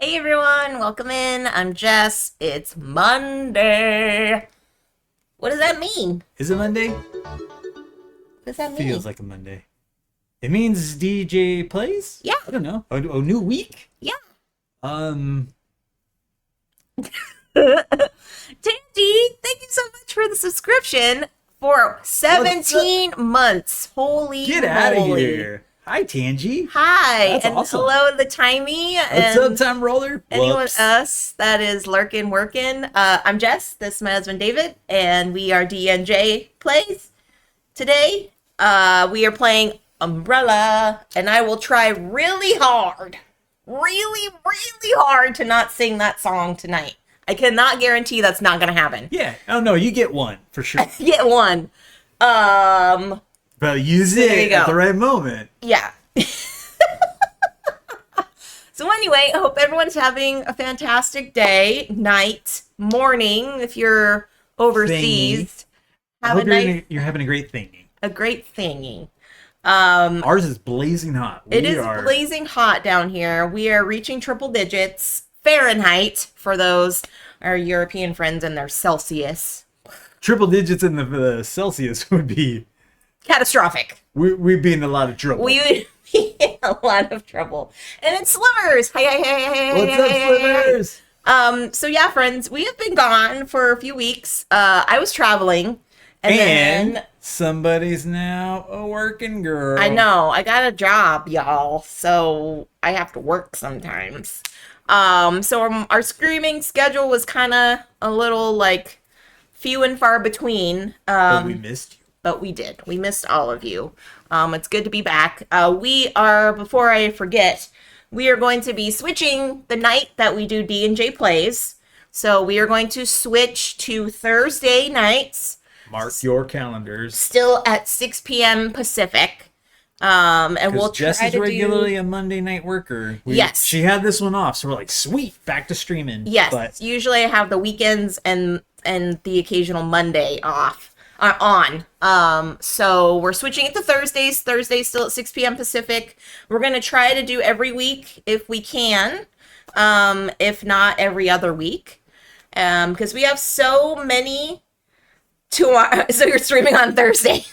Hey everyone, welcome in. I'm Jess. It's Monday. What does that mean? Is it Monday? What does that mean? Feels like a Monday. It means DJ plays? Yeah. I don't know. A new week? Yeah. Um, Tandy, thank you so much for the subscription for 17 months. Holy get out of moly. here. Hi, Tangy. Hi, That's and awesome. hello the Timey What's and up, Time Roller? anyone Whoops. else that is lurking, working. I'm Jess. This is my husband David, and we are DNJ Plays. Today, we are playing Umbrella, and I will try really hard to not sing that song tonight. I cannot guarantee that's not gonna happen. Yeah. Oh, no, you get one, for sure. Get one. But use There you it go. at the right moment. Yeah. So anyway, I hope everyone's having a fantastic day, night, morning, if you're overseas. I Have a hope nice, you're having a great thingy. a great thingy. Ours is blazing hot. It is blazing hot down here. We are reaching triple digits Fahrenheit for those our European friends and their Celsius. Triple digits in the Celsius would be... Catastrophic. We'd be in a lot of trouble. We would be in a lot of trouble. And it's Slivers. Hey. What's up, Slivers? So yeah, friends, we have been gone for a few weeks. I was traveling, and then somebody's now a working girl. I know I got a job, y'all, so I have to work sometimes. So our streaming schedule was kind of a little like few and far between. But we missed you. But we did. We missed all of you. It's good to be back. Before I forget, we are going to be switching the night that we do D&J Plays. So we are going to switch to Thursday nights, Mark your calendars. still at 6 p.m. Pacific. And we'll try Jess is to regularly do... a Monday night worker. Yes. She had this one off, so we're like, sweet, back to streaming. Yes, But usually I have the weekends and the occasional Monday off. So we're switching it to Thursdays. Thursdays still at 6 p.m. Pacific. We're going to try to do every week if we can. If not every other week. Because we have so many so you're streaming on Thursday.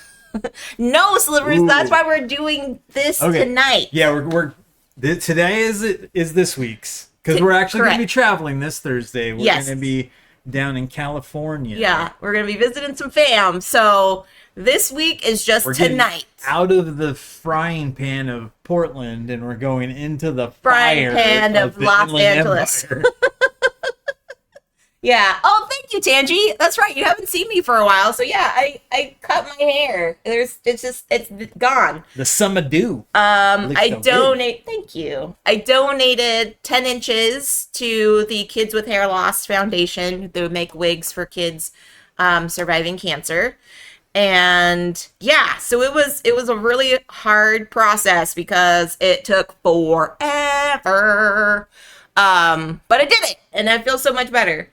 No, Slivers, Ooh. that's why we're doing this tonight. Yeah, today is this week's. Because we're actually going to be Correct. traveling this Thursday. We're Yes. going to be down in California. Yeah, we're going to be visiting some fam. So this week is just We're getting tonight. out of the frying pan of Portland, and we're going into the Frying fire pan of the Los Inland Angeles. Empire. Yeah. Oh, thank you, Tangy. That's right. You haven't seen me for a while. So yeah, I cut my hair. It's gone. The summer dew. Looks I so good. donate. Thank you. I donated 10 inches to the Kids with Hair Loss Foundation. They would make wigs for kids surviving cancer. And yeah, so it was a really hard process because it took forever. But I did it, and I feel so much better.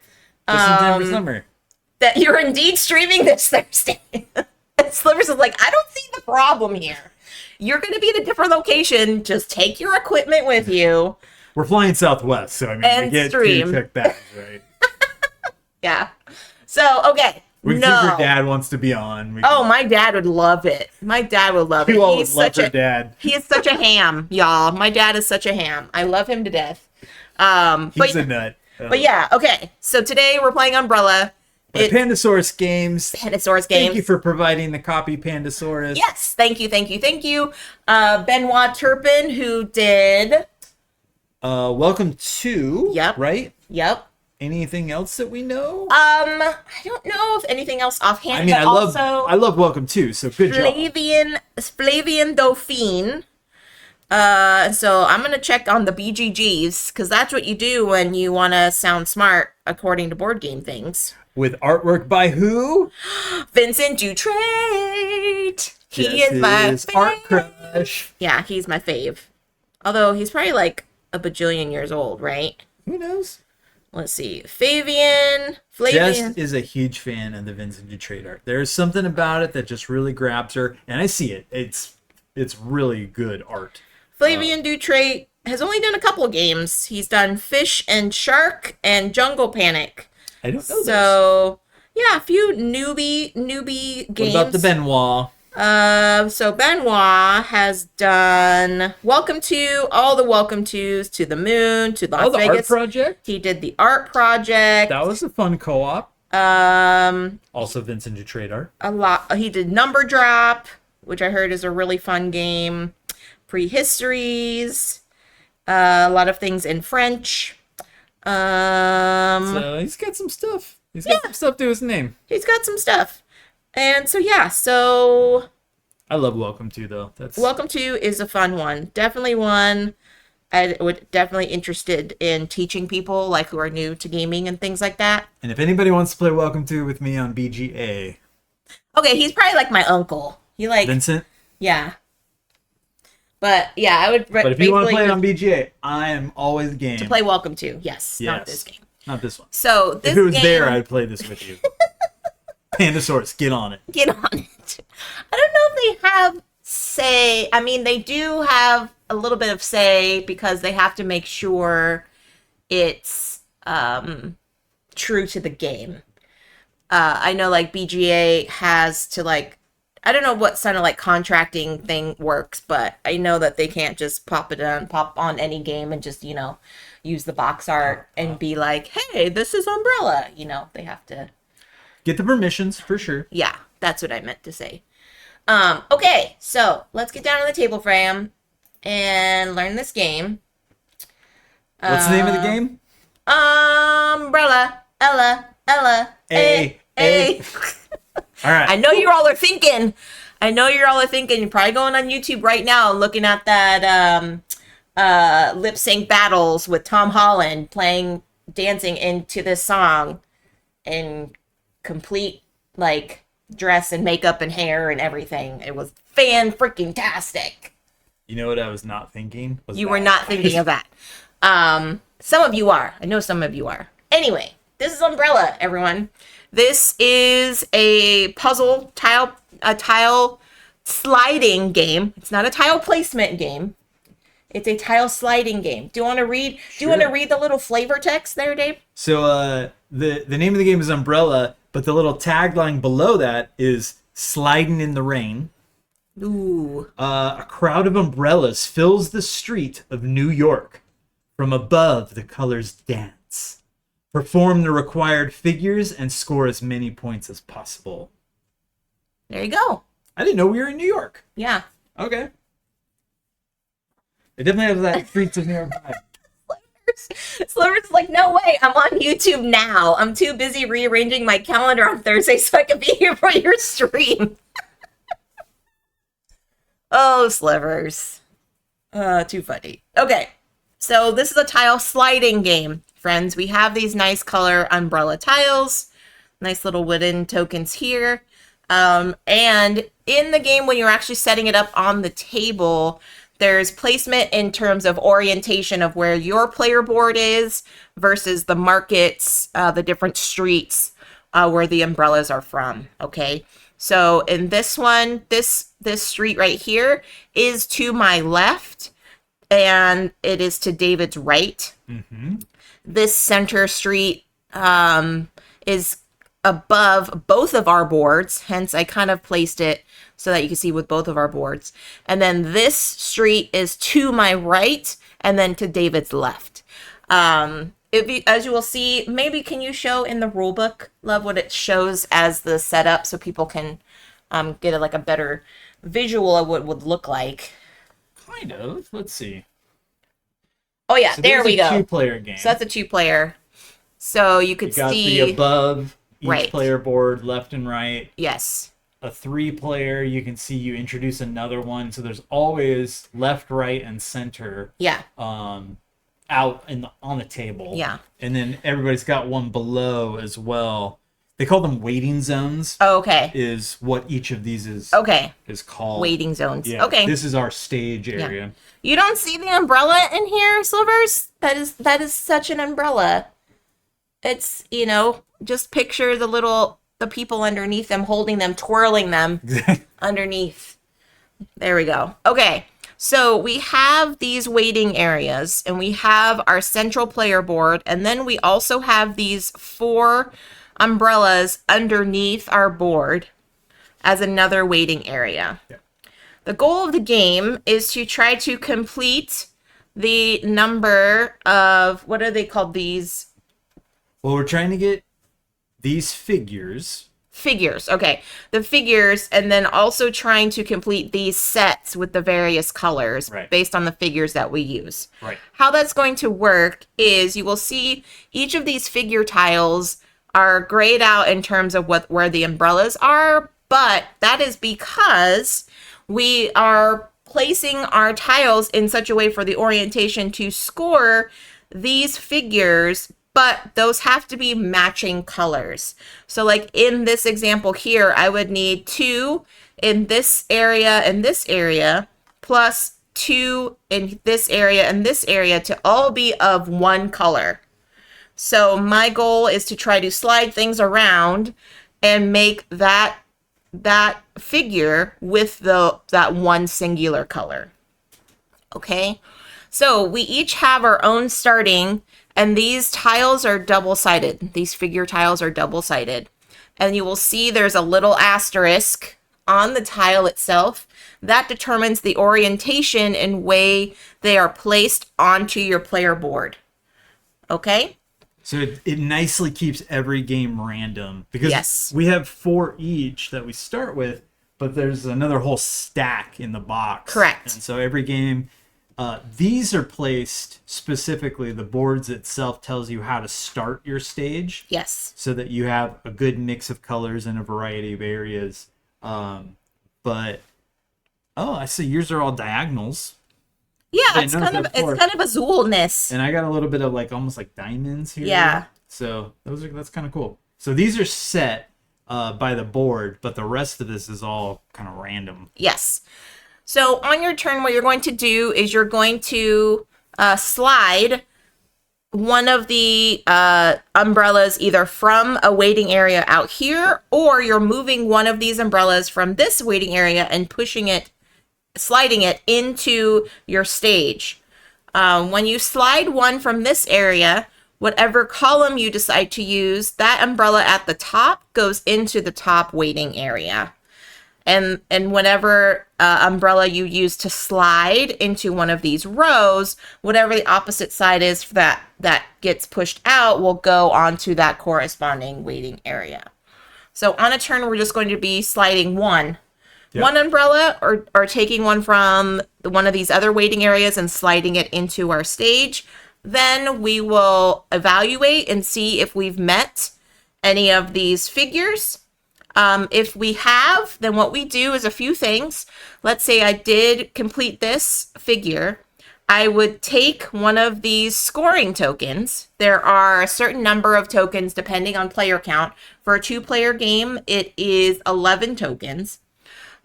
Just in time for summer. That you're indeed streaming this Thursday. And Slivers is like, I don't see the problem here. You're going to be at a different location. Just take your equipment with you. We're flying Southwest, so I mean, And we get stream. to check that, right? Yeah. So, okay. We No. think your dad wants to be on. We Oh, my dad would love it. My dad would love it. you always love your dad. He is such a ham, y'all. My dad is such a ham. I love him to death. He's a nut. But yeah, okay. So today we're playing Umbrella. Pandasaurus Games. Pandasaurus Games. Thank you for providing the copy, Pandasaurus. Yes, thank you. Benoit Turpin, who did... Welcome to. Yep. Right? Yep. Anything else that we know? I don't know if anything else offhand, I mean, but I love Welcome to. So good job. Flavian Dauphine. So I'm gonna check on the BGGs because that's what you do when you want to sound smart according to board game things. With artwork by who? Vincent Dutrait. He is Jess's my art fave. crush. Yeah, he's my fave. Although he's probably like a bajillion years old, right? Who knows? Let's see. Flavian. Jess is a huge fan of the Vincent Dutrait art. There's something about it that just really grabs her, and I see it. It's really good art. Flavian Dutrait has only done a couple games. He's done Fish and Shark and Jungle Panic. I don't know So, yeah, a few newbie games. What about the Benoit? So Benoit has done all the Welcome Tos to the Moon, to Las the Vegas. Art Project? He did the Art Project. That was a fun co-op. Also Vincent Trade Art. A lot. He did Number Drop, which I heard is a really fun game. Prehistories. A lot of things in French. So he's got some stuff. He's got some stuff to his name. He's got some stuff. And so, yeah, so... I love Welcome To, though. Welcome To is a fun one. Definitely one I would definitely interested in teaching people, like, who are new to gaming and things like that. And if anybody wants to play Welcome To with me on BGA... Okay, he's probably like my uncle. Vincent? Yeah. But, yeah, I would... But if you want to play it on BGA, I am always game. To play Welcome To, yes. Not this game. Not this one. So, this If it was game... there, I'd play this with you. Pandasaurus, get on it. Get on it. I don't know if they have say. I mean, they do have a little bit of say because they have to make sure it's true to the game. I know, like, BGA has to, like, I don't know what kind of, like, contracting thing works, but I know that they can't just pop on any game and just, use the box art and be like, hey, this is Umbrella. They have to... Get the permissions, for sure. Yeah, that's what I meant to say. Okay, so let's get down on the table frame and learn this game. What's the name of the game? Umbrella, Ella, A. All right. I know you all are thinking. You're probably going on YouTube right now looking at that lip sync battles with Tom Holland dancing into this song in complete, like, dress and makeup and hair and everything. It was fan-freaking-tastic. You know what I was not thinking? You were not thinking of that. Some of you are. I know some of you are. Anyway, this is Umbrella, everyone. This is a puzzle tile sliding game. It's not a tile placement game. It's a tile sliding game. Do you want to read? Sure. Do you want to read the little flavor text there, Dave? So the name of the game is Umbrella, but the little tagline below that is "Sliding in the Rain." Ooh. A crowd of umbrellas fills the street of New York. From above, the colors dance. Perform the required figures and score as many points as possible. There you go. I didn't know we were in New York. Yeah. Okay. It definitely has that streets of New York vibe. Sliver's like, no way, I'm on YouTube now. I'm too busy rearranging my calendar on Thursday so I can be here for your stream. Oh, Slivers. Too funny. Okay, so this is a tile sliding game, friends. We have these nice color umbrella tiles. Nice little wooden tokens here. And in the game, when you're actually setting it up on the table, there's placement in terms of orientation of where your player board is versus the markets, the different streets where the umbrellas are from, okay? So in this one, this street right here is to my left, and it is to David's right. Mm-hmm. This center street is above both of our boards, hence I kind of placed it so that you can see with both of our boards. And then this street is to my right and then to David's left. As you will see, maybe can you show in the rule book, Love, what it shows as the setup so people can get a better visual of what it would look like? Kind of. Let's see. Oh yeah, so there we go. Two-player game. So that's a two-player. So you could got see the above each right. player board, left and right. Yes. A 3-player, you can see you introduce another one. So there's always left, right, and center. Yeah. Out on the table. Yeah. And then everybody's got one below as well. They call them waiting zones. Oh, okay. Is what each of these is. Okay. Is called waiting zones. Yeah. Okay. This is our stage area. Yeah. You don't see the umbrella in here, Slivers? That is such an umbrella. It's, just picture the people underneath them, holding them, twirling them underneath. There we go. Okay. So we have these waiting areas, and we have our central player board, and then we also have these 4 umbrellas underneath our board as another waiting area. Yeah. The goal of the game is to try to complete the number of, what are they called, these? Well, we're trying to get these figures. Figures, okay. The figures, and then also trying to complete these sets with the various colors based on the figures that we use. Right. How that's going to work is you will see each of these figure tiles are grayed out in terms of where the umbrellas are, but that is because we are placing our tiles in such a way for the orientation to score these figures, but those have to be matching colors. So like in this example here, I would need 2 in this area and this area, plus 2 in this area and this area to all be of one color. So my goal is to try to slide things around and make that figure with that one singular color. Okay, so we each have our own starting, and these tiles are double-sided. These figure tiles are double-sided, and you will see there's a little asterisk on the tile itself that determines the orientation and way they are placed onto your player board. Okay. So it nicely keeps every game random, because we have 4 each that we start with, but there's another whole stack in the box. Correct. And so every game, these are placed specifically, the boards itself tells you how to start your stage. Yes. So that you have a good mix of colors in a variety of areas. But, I see yours are all diagonals. Yeah, it's kind of a Zoolness. And I got a little bit of almost like diamonds here. Yeah. So that's kind of cool. So these are set by the board, but the rest of this is all kind of random. Yes. So on your turn, what you're going to do is you're going to slide one of the umbrellas either from a waiting area out here, or you're moving one of these umbrellas from this waiting area and sliding it into your stage. When you slide one from this area, whatever column you decide to use, that umbrella at the top goes into the top waiting area. And whatever umbrella you use to slide into one of these rows, whatever the opposite side is that gets pushed out will go onto that corresponding waiting area. So on a turn, we're just going to be sliding one umbrella, or taking one from one of these other waiting areas and sliding it into our stage. Then we will evaluate and see if we've met any of these figures. If we have, then what we do is a few things. Let's say I did complete this figure. I would take one of these scoring tokens. There are a certain number of tokens depending on player count. For a 2-player game, it is 11 tokens.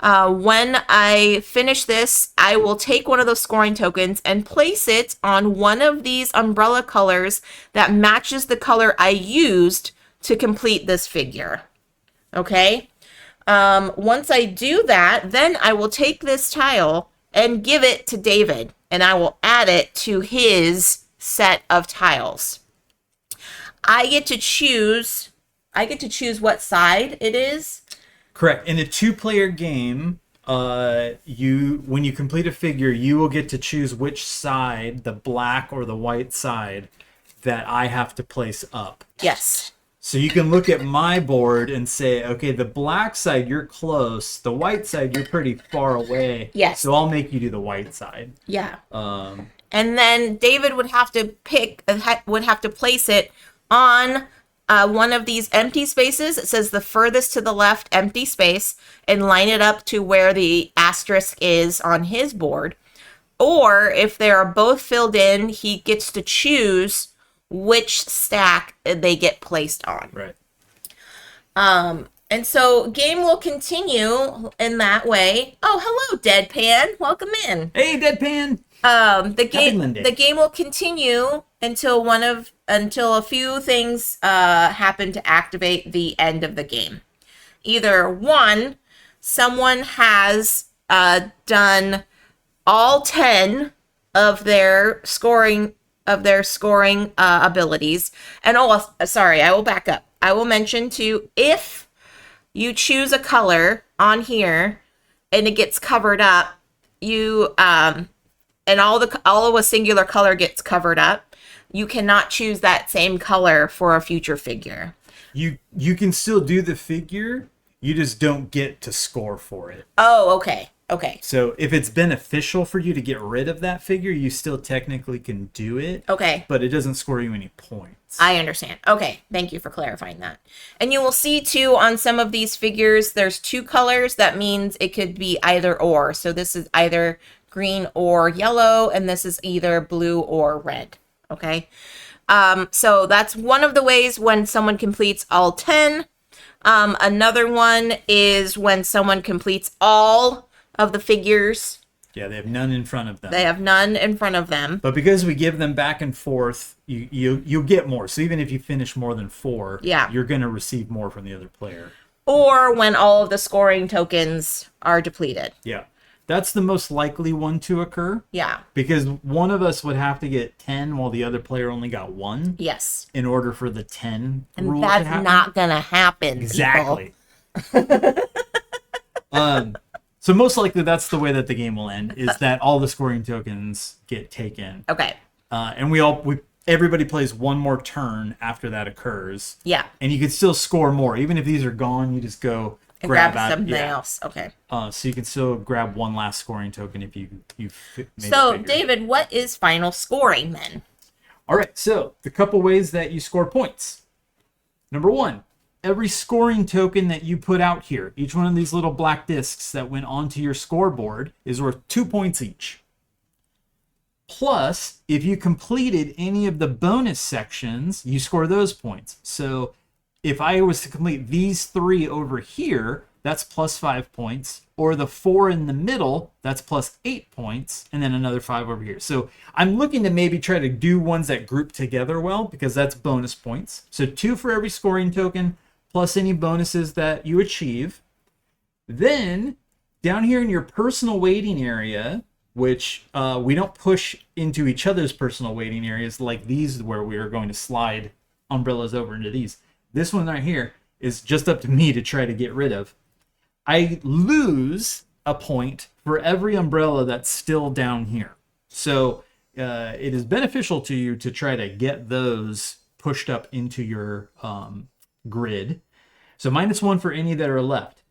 When I finish this, I will take one of those scoring tokens and place it on one of these umbrella colors that matches the color I used to complete this figure. Okay? Once I do that, then I will take this tile and give it to David, and I will add it to his set of tiles. I get to choose what side it is. Correct. In a 2-player game, when you complete a figure, you will get to choose which side, the black or the white side, that I have to place up. Yes. So you can look at my board and say, okay, the black side, you're close. The white side, you're pretty far away. Yes. So I'll make you do the white side. Yeah. And then David would have to place it on one of these empty spaces. It says the furthest to the left empty space, and line it up to where the asterisk is on his board. Or if they are both filled in, he gets to choose which stack they get placed on. Right. And so game will continue in that way. Oh, hello, Deadpan. Welcome in. Hey, Deadpan. The game will continue until a few things happen to activate the end of the game. Either one, someone has done all 10 of their scoring abilities. And sorry, I will back up. I will mention too, if you choose a color on here and it gets covered up, you and all of a singular color gets covered up, you cannot choose that same color for a future figure. You can still do the figure, you just don't get to score for it. Oh, okay. Okay. So if it's beneficial for you to get rid of that figure, you still technically can do it. Okay. But it doesn't score you any points. I understand. Okay. Thank you for clarifying that. And you will see too on some of these figures, there's 2 colors. That means it could be either or. So this is either green or yellow, and this is either blue or red. Okay. So that's one of the ways when someone completes all 10. Another one is when someone completes all of the figures. Yeah, they have none in front of them. They have none in front of them. But because we give them back and forth, you'll get more. So even if you finish more than 4, yeah, you're going to receive more from the other player. Or when all of the scoring tokens are depleted. Yeah. That's the most likely one to occur. Yeah. Because one of us would have to get 10 while the other player only got 1. Yes. In order for the 10 and rule that's to happen. Not going to happen. Exactly. So most likely that's the way that the game will end, is that all the scoring tokens get taken. Okay. And everybody plays one more turn after that occurs. Yeah. And you can still score more. Even if these are gone, you just go and grab something else. Okay. So you can still grab one last scoring token if you made So, David, what is final scoring then? All right. So the couple ways that you score points. Number 1. Every scoring token that you put out here, each one of these little black discs that went onto your scoreboard, is worth 2 points each. Plus, if you completed any of the bonus sections, you score those points. So if I was to complete these 3 over here, that's plus 5 points. Or the 4 in the middle, that's plus 8 points. And then another 5 over here. So I'm looking to maybe try to do ones that group together well, because that's bonus points. So 2 for every scoring token, plus any bonuses that you achieve. Then, down here in your personal waiting area, which we don't push into each other's personal waiting areas like these where we are going to slide umbrellas over into these. This one right here is just up to me to try to get rid of. I lose a point for every umbrella that's still down here. So it is beneficial to you to try to get those pushed up into your grid. So -1 for any that are left,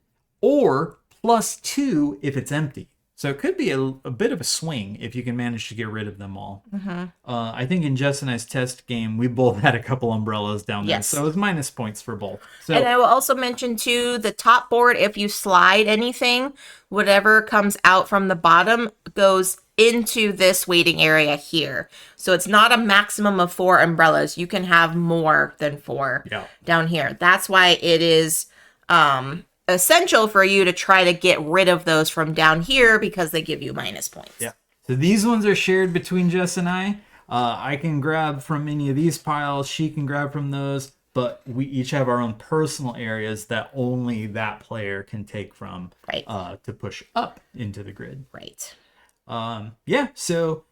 or +2 if it's empty. So it could be a bit of a swing if you can manage to get rid of them all. Mm-hmm. I think in Jess and I's test game, we both had a couple umbrellas down there. Yes. So it was minus points for both. So, and I will also mention too, the top board, if you slide anything, whatever comes out from the bottom goes into this waiting area here. So it's not a maximum of 4 umbrellas. You can have more than 4 down here. That's why it is essential for you to try to get rid of those from down here, because they give you minus points. Yeah. So these ones are shared between Jess and I. I can grab from any of these piles. She can grab from those. But we each have our own personal areas that only that player can take from to push up into the grid. Right. So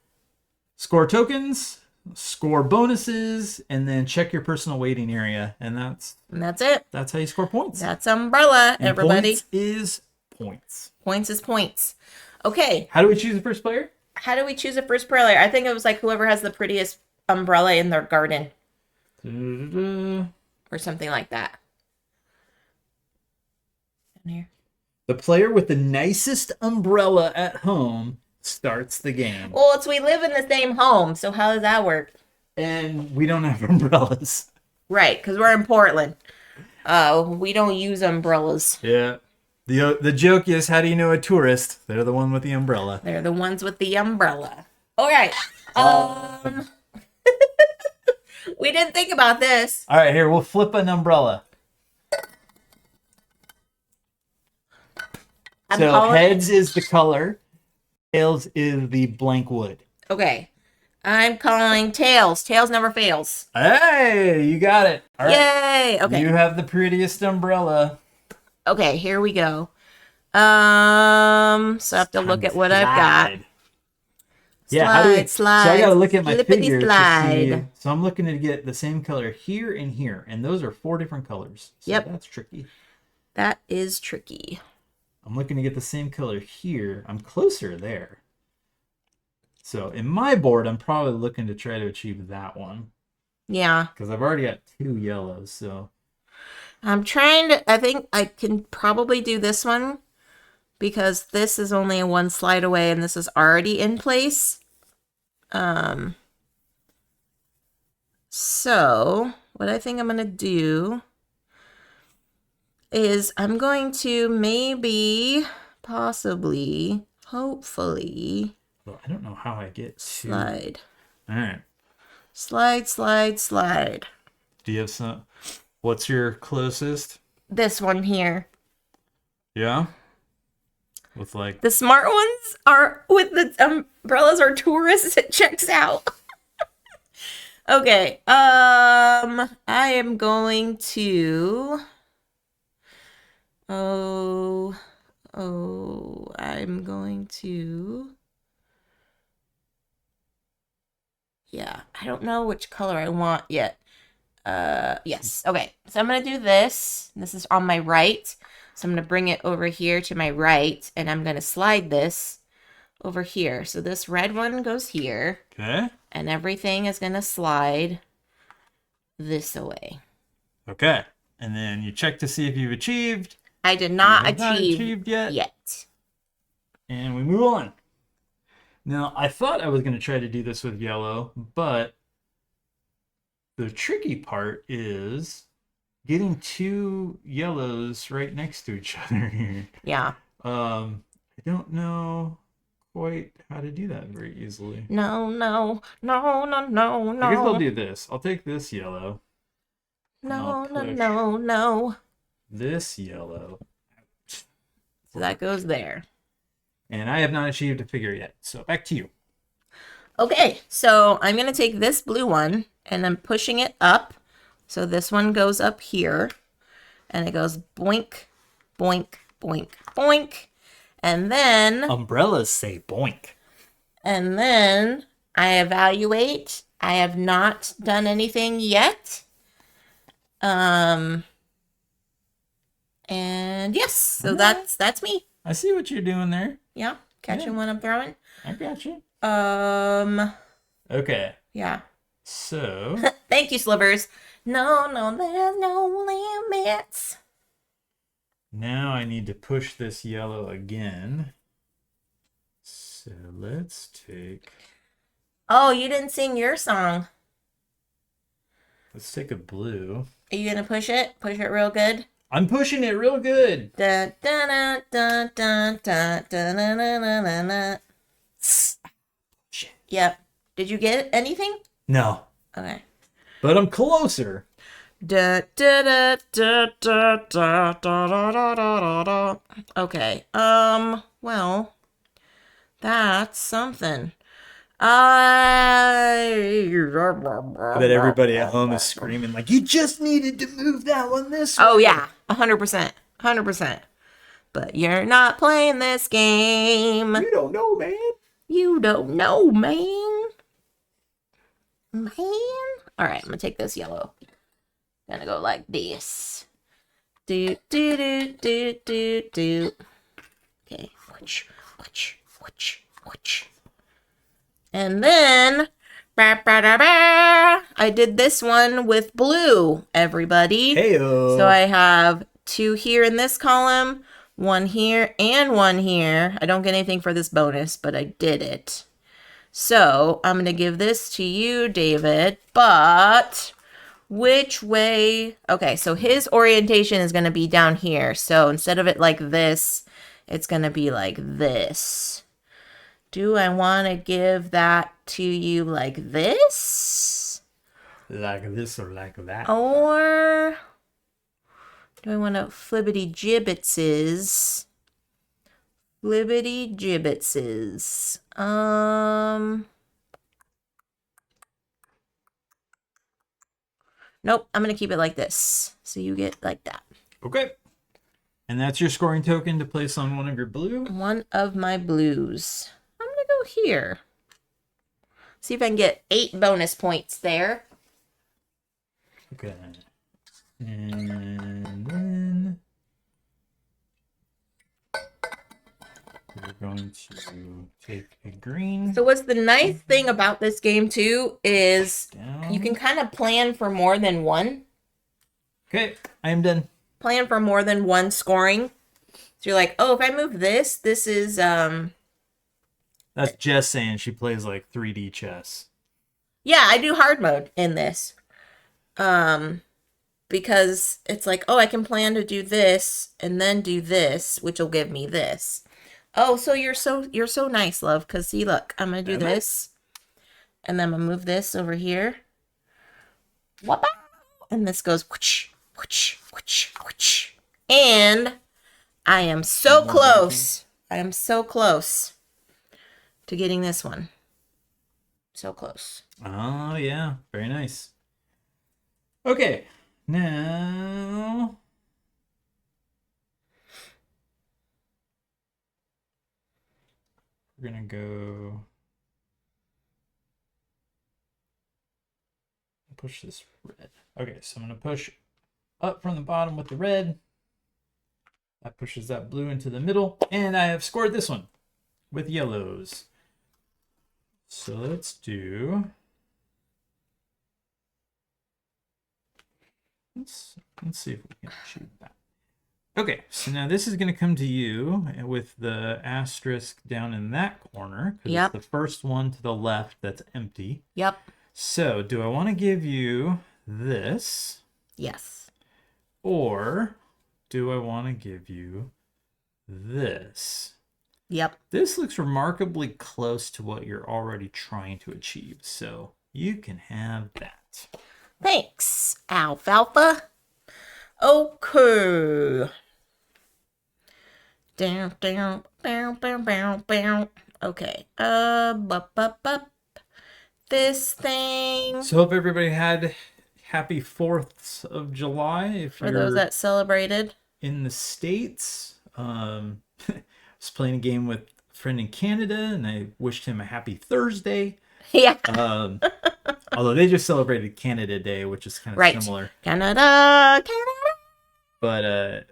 score tokens, score bonuses, and then check your personal waiting area. And that's it. That's how you score points. That's umbrella, and everybody. Points is points. Points is points. Okay. How do we choose the first player? How do we choose a first player? I think it was like whoever has the prettiest umbrella in their garden. Or something like that. Down here. The player with the nicest umbrella at home starts the game. Well, we live in the same home, so how does that work? And we don't have umbrellas. Right, because we're in Portland. We don't use umbrellas. Yeah. The joke is, how do you know a tourist? They're the one with the umbrella. They're the ones with the umbrella. All right. We didn't think about this. All right, here, we'll flip an umbrella. Heads is the color. Tails is the blank wood. Okay. I'm calling tails. Tails never fails. Hey, you got it. All right. Yay. Okay. You have the prettiest umbrella. Okay, here we go. So I have to look at what I've got. Yeah, how do we? Slide. So I gotta look at my Flippity figures to slide. see. So I'm looking to get the same color here and here, and those are 4 different colors. So Yep. that's tricky. That is tricky. I'm looking to get the same color here. I'm closer there. So in my board, I'm probably looking to try to achieve that one. Yeah. Because I've already got 2 yellows, so. I'm trying to, I think I can probably do this one because this is only a 1 slide away and this is already in place. So what I think I'm going to do is I'm going to maybe, possibly, hopefully, Well, I don't know how I get to. slide. All right. Slide, slide, slide. Do you have some? What's your closest? This one here. Yeah. With like. The smart ones are with the umbrellas are tourists. It checks out. Okay. I am going to. I'm going to. Yeah, I don't know which color I want yet. Yes. Okay. So I'm going to do this. This is on my right. So I'm going to bring it over here to my right, and I'm going to slide this over here. So this red one goes here. Okay. And everything is going to slide this away. Okay. And then you check to see if you've achieved. I did not You have not achieve achieved yet. yet. And we move on. Now, I thought I was going to try to do this with yellow, but the tricky part is getting 2 yellows right next to each other here. Yeah. I don't know quite how to do that very easily. No. I guess I'll do this. I'll take this yellow. No. This yellow. So that goes there. And I have not achieved a figure yet. So back to you. Okay, so I'm going to take this blue one and I'm pushing it up. So this one goes up here and it goes boink, boink, boink, boink. And then Umbrellas say boink. And then I evaluate. I have not done anything yet. And yes, so that's me. I see what you're doing there. Yeah, catching what I'm throwing. I got you. Okay. Yeah. So. Thank you, Slivers. No, there's no limits. Now I need to push this yellow again. So let's take. Oh, you didn't sing your song. Let's take a blue. Are you gonna push it? Push it real good. I'm pushing it real good. Da da da da da da da da da da da. Shit. Yep. Did you get anything? No. Okay. But I'm closer. Da da da da da da da da da da. Okay. Well, that's something. I bet everybody at home is screaming like, you just needed to move that one this way. Oh yeah, 100%, 100%. But you're not playing this game. You don't know, man. You don't know, man. All right, I'm gonna take this yellow. Gonna go like this. Do do do do do do. Okay, watch. And then I did this one with blue, everybody. Heyo. So I have 2 here in this column, 1 here, and 1 here. I don't get anything for this bonus, but I did it. So I'm going to give this to you, David, but which way? Okay, so his orientation is going to be down here. So instead of it like this, it's going to be like this. Do I want to give that to you like this? Like this or like that? Or do I want to flibbity gibbetses? Flibbity gibbetses. Nope, I'm going to keep it like this. So you get like that. Okay. And that's your scoring token to place on one of your blue? One of my blues. I'm going to go here. See if I can get 8 bonus points there. Okay. And then we're going to take a green. So what's the nice thing about this game too is Down. you can kind of plan for more than one. Okay, I am done. Plan for more than one scoring. So you're like, oh, if I move this, this is That's Jess saying she plays like 3D chess. yeah, I do hard mode in this. Because it's like, oh, I can plan to do this and then do this, which will give me this. Oh, so you're so nice, love, because see, look, I'm gonna do this. And then I'm gonna move this over here. Whoop, and this goes whoosh, whoosh, whoosh, whoosh. And I am so close. I am so close to getting this one. So close. Oh, yeah. Very nice. Okay. Now... we're going to go... push this red. Okay, so I'm going to push up from the bottom with the red. That pushes that blue into the middle. And I have scored this one with yellows. So let's do... Let's see if we can achieve that. Okay, so now this is going to come to you with the asterisk down in that corner. Yep. It's the first one to the left that's empty. Yep. So do I want to give you this? Yes. Or do I want to give you this? Yep. This looks remarkably close to what you're already trying to achieve. So you can have that. Thanks, Alfalfa. Okay. Down, down, down, down, down, down. Okay. This thing. So hope everybody had happy 4th of July. If For those that celebrated. In the States, I was playing a game with a friend in Canada, and I wished him a happy Thursday. Yeah. Although they just celebrated Canada Day, which is kind of similar. Canada. But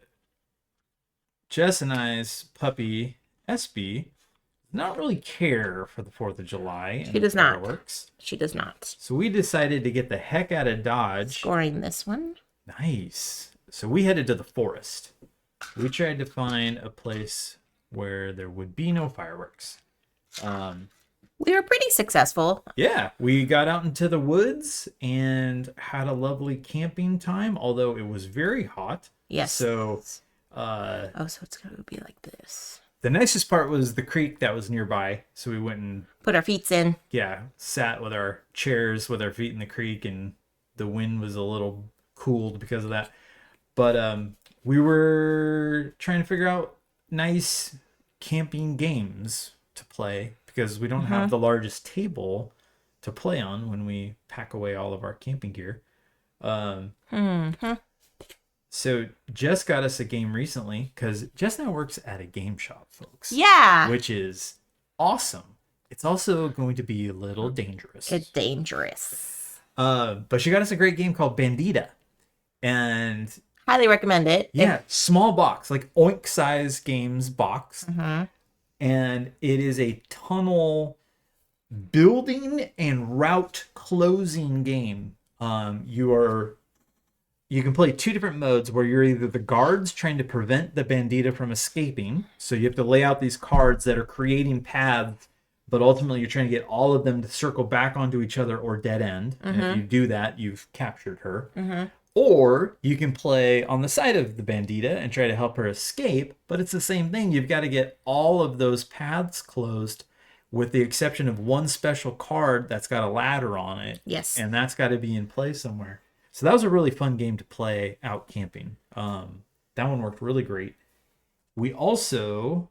Jess and I's puppy, SB, not really care for the 4th of July. She does not. Fireworks. She does not. So we decided to get the heck out of Dodge. Scoring this one. Nice. So we headed to the forest. We tried to find a place where there would be no fireworks. We were pretty successful. Yeah, we got out into the woods and had a lovely camping time, although it was very hot. Yes. So, so it's going to be like this. The nicest part was the creek that was nearby. So we went and put our feet in. Yeah, sat with our chairs with our feet in the creek, and the wind was a little cooled because of that. But we were trying to figure out nice camping games to play because we don't have the largest table to play on when we pack away all of our camping gear. So Jess got us a game recently because Jess now works at a game shop, folks. Yeah. Which is awesome. It's also going to be a little dangerous. It's dangerous. But she got us a great game called Bandita. And highly recommend it. Yeah, small box, like Oink size games box. And it is a tunnel building and route closing game. You can play 2 different modes where you're either the guards trying to prevent the bandita from escaping. So you have to lay out these cards that are creating paths, but ultimately you're trying to get all of them to circle back onto each other or dead end. And if you do that, you've captured her. Or you can play on the side of the bandita and try to help her escape, but it's the same thing. You've got to get all of those paths closed with the exception of one special card that's got a ladder on it. Yes. And that's got to be in play somewhere. So that was a really fun game to play out camping. That one worked really great. We also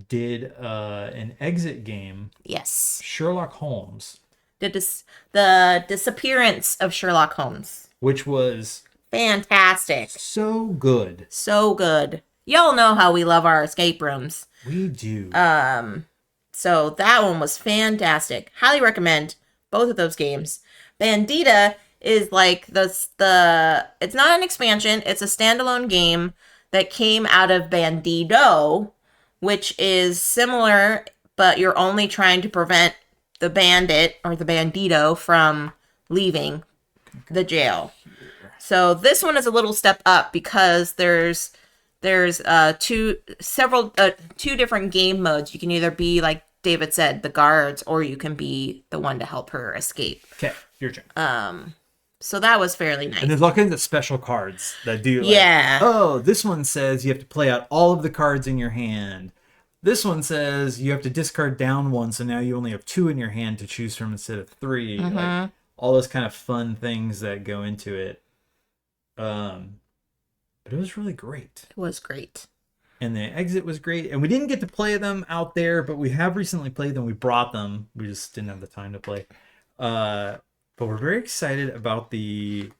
did an exit game. Yes. Sherlock Holmes. The disappearance of Sherlock Holmes. Which was fantastic. So good. So good. Y'all know how we love our escape rooms. We do. So that one was fantastic. Highly recommend both of those games. Bandita is like the it's not an expansion, it's a standalone game that came out of Bandido, which is similar, but you're only trying to prevent the bandit or the bandito from leaving the jail. So this one is a little step up because there's two different game modes. You can either be, like David said, the guards, or you can be the one to help her escape. Okay, your turn. So that was fairly nice. And there's all kinds of special cards that do like, Yeah. oh, this one says you have to play out all of the cards in your hand. This one says you have to discard down one, so now you only have 2 in your hand to choose from instead of 3. Like, all those kind of fun things that go into it. But it was really great. It was great. And the exit was great. And we didn't get to play them out there, but we have recently played them. We brought them. We just didn't have the time to play. But we're very excited about the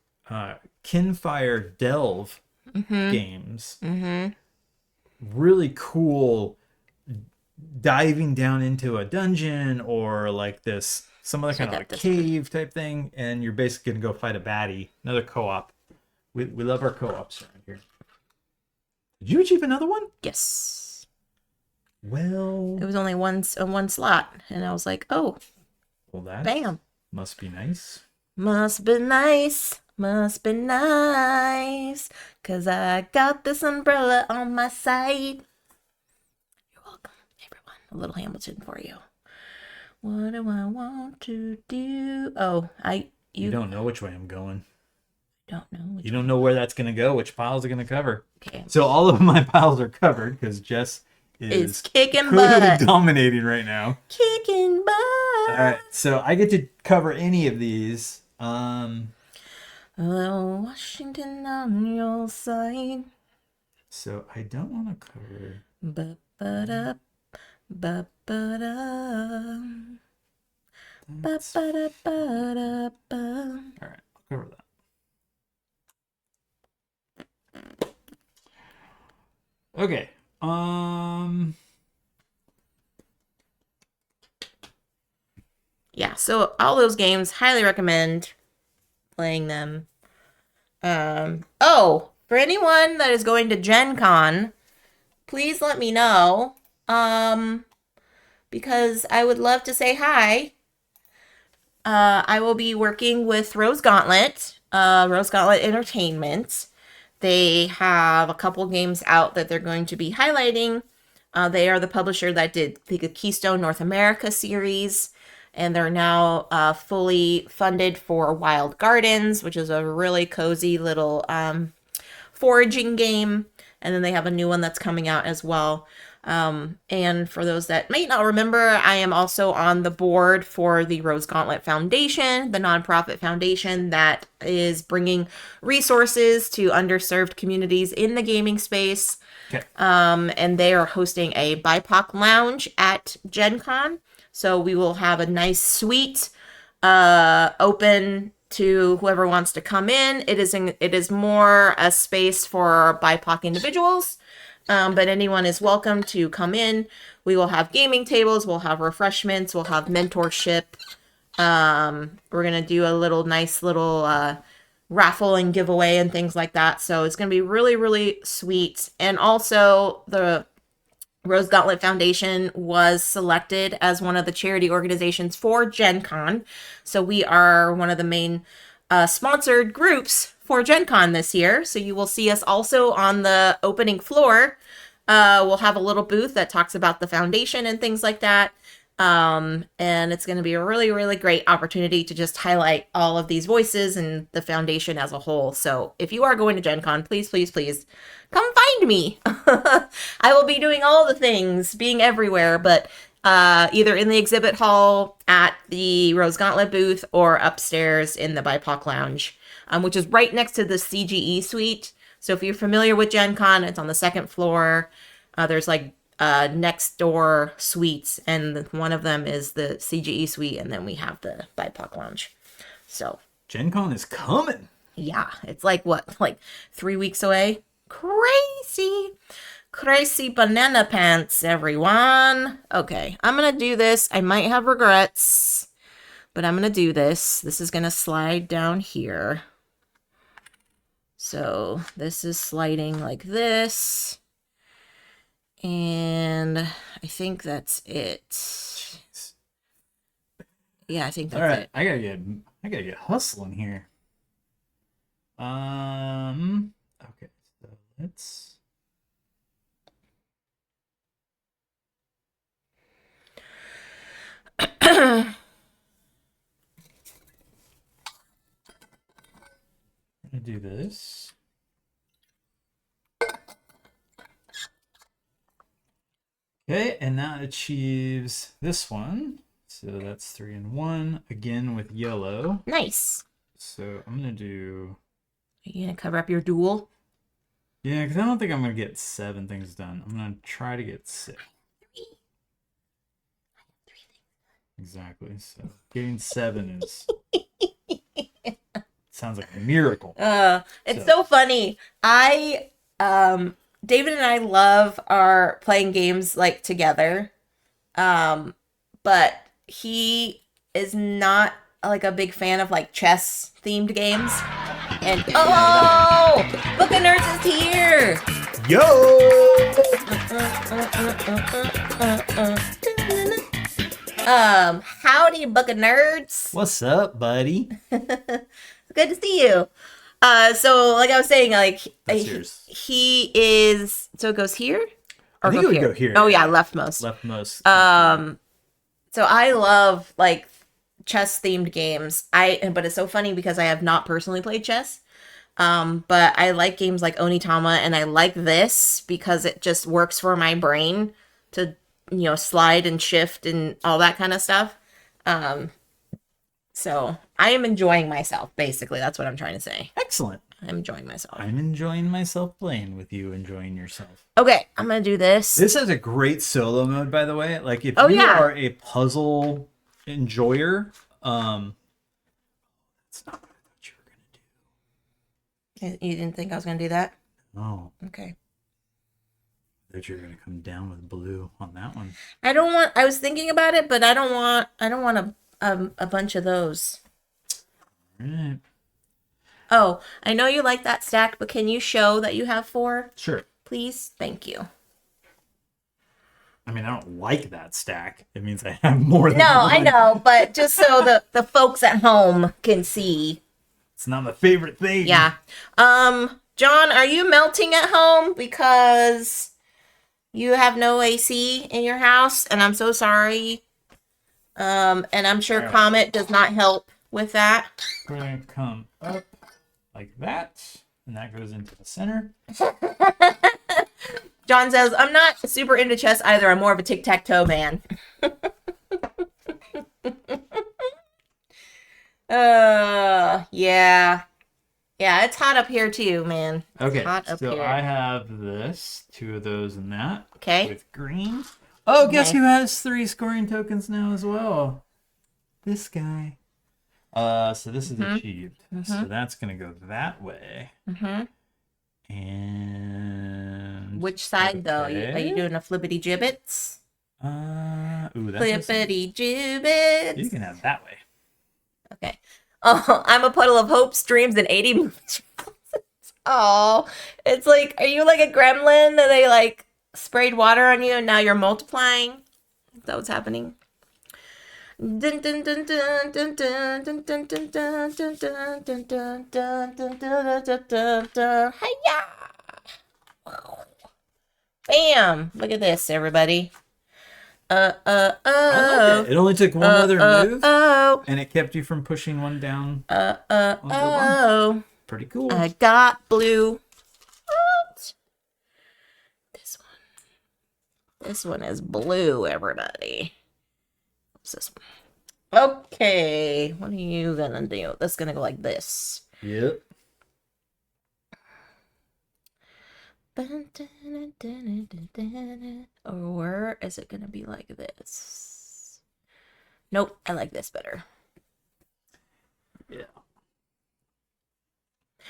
Kinfire Delve games. Really cool diving down into a dungeon or like this, some other kind of like cave type thing. And you're basically going to go fight a baddie. Another co-op. We love our co-ops around here. Did you achieve another one? Yes. Well, it was only one slot, and I was like, "Oh, well, that bam, must be nice. Must be nice, must be nice, 'cause I got this umbrella on my side." You're welcome, everyone. A little Hamilton for you. What do I want to do? Oh, You don't know which way I'm going. Don't know. You don't know where that's going to go, which piles are going to cover. Okay. So all of my piles are covered because Jess is kicking clearly butt. dominating right now. Kicking butt. All right, so I get to cover any of these. Washington on your side. So I don't want to cover. Ba-ba-da, ba-ba-da. Ba-ba-da-ba-da-ba. All right, I'll cover that. Okay. Yeah, so all those games, highly recommend playing them. Oh, for anyone that is going to Gen Con, please let me know. Because I would love to say hi. I will be working with Rose Gauntlet Entertainment. They have a couple games out that they're going to be highlighting. They are the publisher that did the Keystone North America series, and they're now fully funded for Wild Gardens, which is a really cozy little foraging game. And then they have a new one that's coming out as well. And for those that may not remember, I am also on the board for the Rose Gauntlet Foundation, the nonprofit foundation that is bringing resources to underserved communities in the gaming space. Okay. And they are hosting a BIPOC lounge at Gen Con. So we will have a nice suite open to whoever wants to come in. It is more a space for BIPOC individuals. But anyone is welcome to come in. We will have gaming tables, we'll have refreshments, we'll have mentorship. We're going to do a nice little raffle and giveaway and things like that. So it's going to be really, really sweet. And also the Rose Gauntlet Foundation was selected as one of the charity organizations for Gen Con. So we are one of the main sponsored groups for Gen Con this year. So you will see us also on the opening floor. We'll have a little booth that talks about the foundation and things like that. And it's going to be a really, really great opportunity to just highlight all of these voices and the foundation as a whole. So if you are going to Gen Con, please, please, please come find me. I will be doing all the things, being everywhere, but either in the exhibit hall, at the Rose Gauntlet booth, or upstairs in the BIPOC lounge, which is right next to the CGE suite. So if you're familiar with Gen Con, it's on the second floor. There's like next door suites, and one of them is the CGE suite, and then we have the BIPOC lounge. So Gen Con is coming. Yeah, it's like 3 weeks away. Crazy. Crazy banana pants, everyone. Okay, I'm gonna do this. I might have regrets, but I'm gonna do this. This is gonna slide down here. So this is sliding like this. And I think that's it. Jeez. Yeah, I think All that's right, it. I gotta get hustling here. Okay, so let's. I'm gonna do this. Okay, and that achieves this one. So that's 3 and 1 again with yellow. Nice. So I'm gonna do. Are you gonna cover up your duel? Yeah, because I don't think I'm gonna get 7 things done. I'm gonna try to get 6. Exactly. So getting 7 is sounds like a miracle. It's so funny. David and I love our playing games like together. But he is not like a big fan of like chess themed games. And Book of Nerds is here. Yo! Howdy, Book of Nerds. What's up, buddy? Good to see you. So like I was saying, like That's yours. he is. So it goes here, I think it would go here. Oh yeah, leftmost. Leftmost. So I love like chess themed games. But it's so funny because I have not personally played chess. But I like games like Onitama, and I like this because it just works for my brain to, slide and shift and all that kind of stuff. So I am enjoying myself, basically. That's what I'm trying to say. Excellent. I'm enjoying myself. I'm enjoying myself playing with you, enjoying yourself. Okay, I'm gonna do this. This has a great solo mode, by the way. Like if you are a puzzle enjoyer, that's not what I thought you were gonna You didn't think I was gonna do that? do. No. Okay. I thought you were gonna come down with blue on that one. I was thinking about it, but I don't want a bunch of those. All right. Oh, I know you like that stack, but can you show that you have 4? Sure. Please? Thank you. I mean, I don't like that stack. It means I have more than No, one. I know, but just so the folks at home can see. It's not my favorite thing. Yeah. John, are you melting at home because you have no AC in your house? And I'm so sorry. And I'm sure Comet does not help with that. We're gonna come up like that, and that goes into the center. John says, I'm not super into chess either. I'm more of a tic-tac-toe man. Yeah. Yeah, it's hot up here too, man. Okay, hot up so here. I have this, 2 of those and that. Okay. With green. Oh, guess Okay. who has 3 scoring tokens now as well? This guy. So this is achieved. So that's gonna go that way. And Which side though? Are you doing a flippity gibbets? Ooh, that's Flippity gibbets. you can have that way. Okay. Oh, I'm a puddle of hope, streams, and 80 moves. Oh, it's like, are you like a gremlin that they like sprayed water on you and now you're multiplying? Is that what's happening? Dun dun dun dun dun dun dun dun dun dun dun dun dun dun dun dun dun dun dun. Hiya! Bam! Look at this, everybody. I like it. It only took one other move, and it kept you from pushing one down. Onto one. Pretty cool. I got blue. What? This one. This one is blue, everybody. What's this one? Okay. What are you gonna do? That's gonna go like this. Yep. Or is it gonna be like this? Nope, I like this better. Yeah.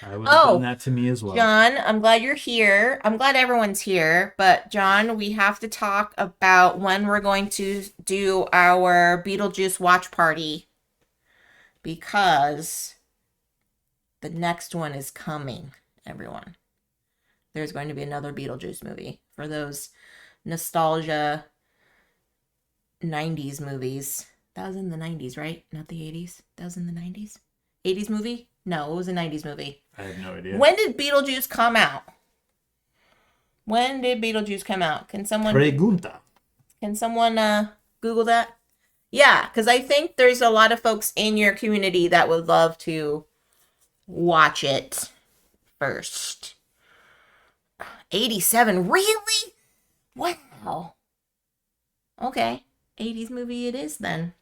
I would have done Oh, that to me as well. John, I'm glad you're here. I'm glad everyone's here. But, John, we have to talk about when we're going to do our Beetlejuice watch party because the next one is coming, everyone. There's going to be another Beetlejuice movie for those nostalgia 90s movies. That was in the 90s, right? Not the 80s. That was in the 90s. 80s movie? No, it was a 90s movie. I have no idea. When did Beetlejuice come out? When did Beetlejuice come out? Can someone Pregunta. Google that? Yeah, because I think there's a lot of folks in your community that would love to watch it first. 87, really? Wow. Okay, 80s movie it is then.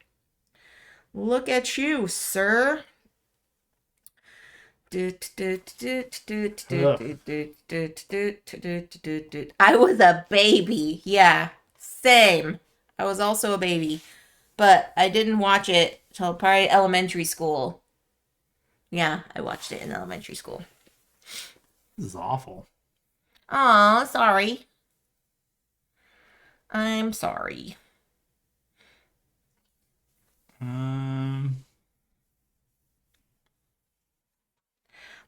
Look at you, sir. I was a baby. Yeah, same. I was also a baby. But I didn't watch it till probably elementary school. Yeah, I watched it in elementary school. This is awful. Aw, sorry. I'm sorry.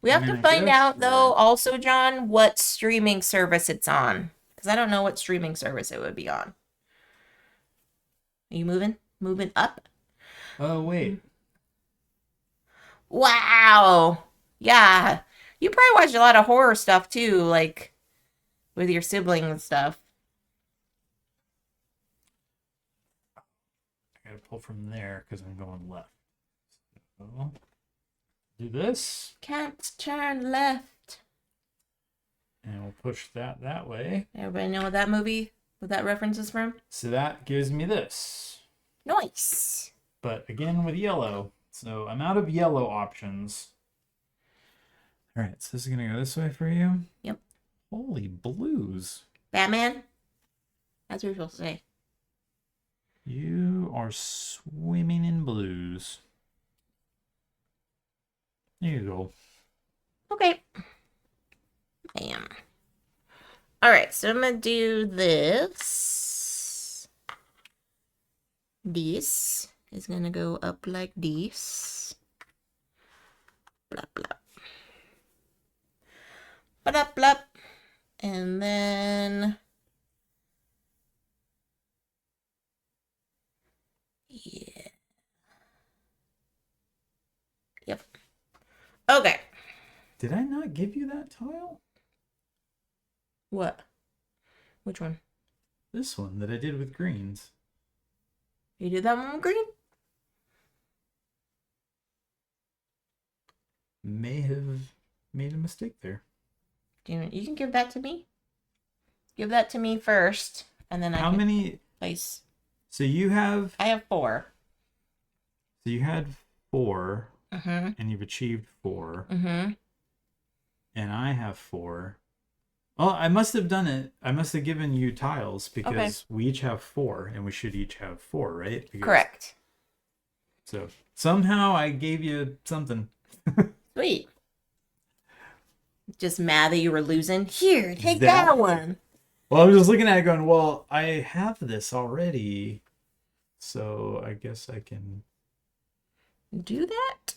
We have to find out, though, also, John, what streaming service it's on. Because I don't know what streaming service it would be on. Are you moving? Moving up? Oh, wait. Wow. Yeah. You probably watch a lot of horror stuff, too, like with your sibling and stuff. I gotta pull from there because I'm going left. So, do this. Can't turn left. And we'll push that way. Everybody know what that reference is from? So that gives me this. Nice. But again with yellow. So I'm out of yellow options. All right, so this is going to go this way for you? Yep. Holy blues. Batman? That's what you're supposed to say. You are swimming in blues. There you go. Okay. Bam. All right, so I'm going to do this. This is going to go up like this. Blah, blah. Blah, blah. And then... yeah. Yep. Okay. Did I not give you that tile? What? Which one? This one that I did with greens. You did that one with green? May have made a mistake there. You can give that to me. Give that to me first, and then How many? place. So you have. I have 4. So you had 4, Mm-hmm. and you've achieved 4, Mm-hmm. and I have 4. Oh, I must have done it. I must have given you tiles because we each have 4, and we should each have 4, right? Because, Correct. So somehow I gave you something. Sweet. Just mad that you were losing. Here, take That- that one. Well, I was just looking at it going, well, I have this already, so I guess I can Do that.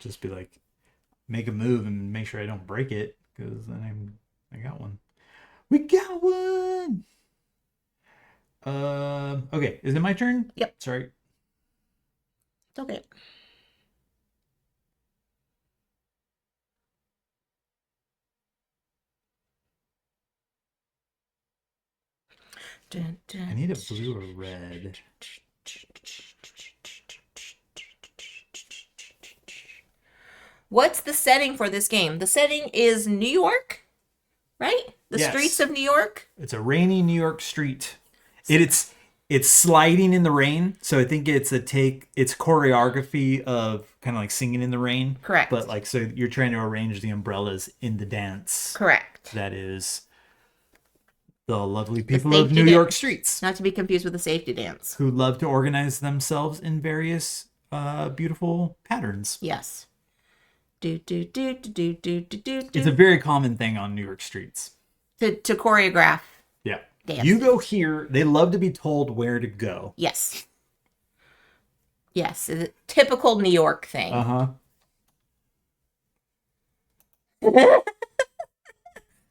just be like, make a move and make sure I don't break it, because then I got one. We got one. Okay, is it my turn? Yep. Sorry. It's okay. Dun, dun. I need a blue or red. What's the setting for this game? The setting is New York, right? The Yes. streets of New York. It's a rainy New York street. It's sliding in the rain, so I think it's choreography of kind of like singing in the rain. Correct. But like, so you're trying to arrange the umbrellas in the dance. Correct. That is the lovely people of safety New dance. York streets Not to be confused with the safety dance. who love to organize themselves in various beautiful patterns. Yes. do do do do do do do It's a do. very common thing on New York streets. To choreograph. Yeah. Dance. You go here. They love to be told where to go. Yes. Yes. It's a typical New York thing. Uh-huh.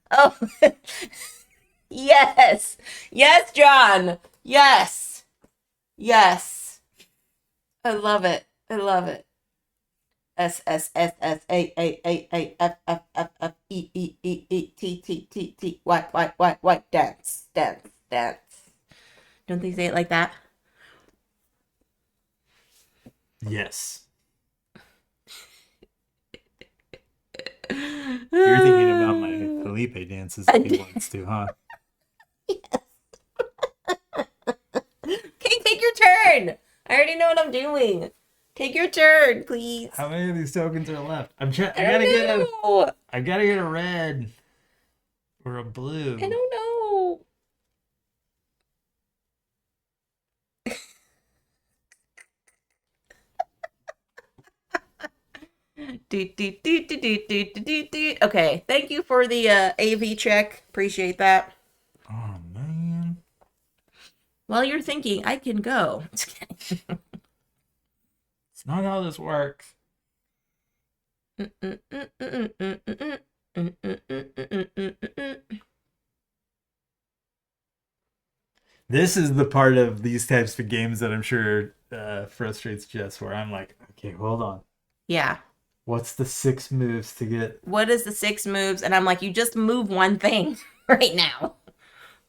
Oh. Yes. Yes, John. Yes. Yes. I love it. I love it. S S S S A A A A F F F F E E E E T T T T Y dance dance dance. Don't they say it like that? Yes. You're thinking about my Felipe dances that he wants to, huh? Okay, take your turn. I already know what I'm doing. Take your turn, please. How many of these tokens are left? I gotta get a red or a blue. I don't know. Okay, thank you for the AV check. Appreciate that. Oh man. While you're thinking, I can go. It's not how this works. This is the part of these types of games that I'm sure frustrates Jess, where I'm like, okay, hold on. Yeah. What's the 6 moves to get? What is the 6 moves? And I'm like, you just move one thing right now.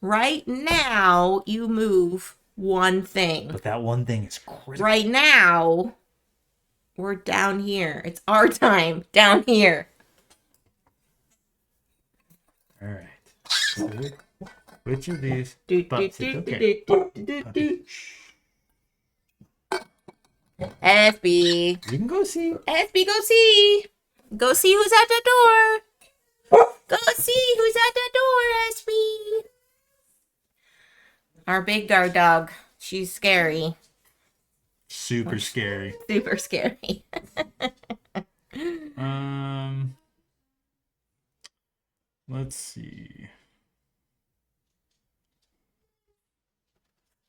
Right now, you move one thing. But that one thing is critical. Right now, we're down here. It's our time down here. All right. So, which of these? SB. You can go see. SB, go see. Go see who's at the door. Go see who's at the door, SB. Our big guard dog. She's scary. Super scary. Super scary. Let's see.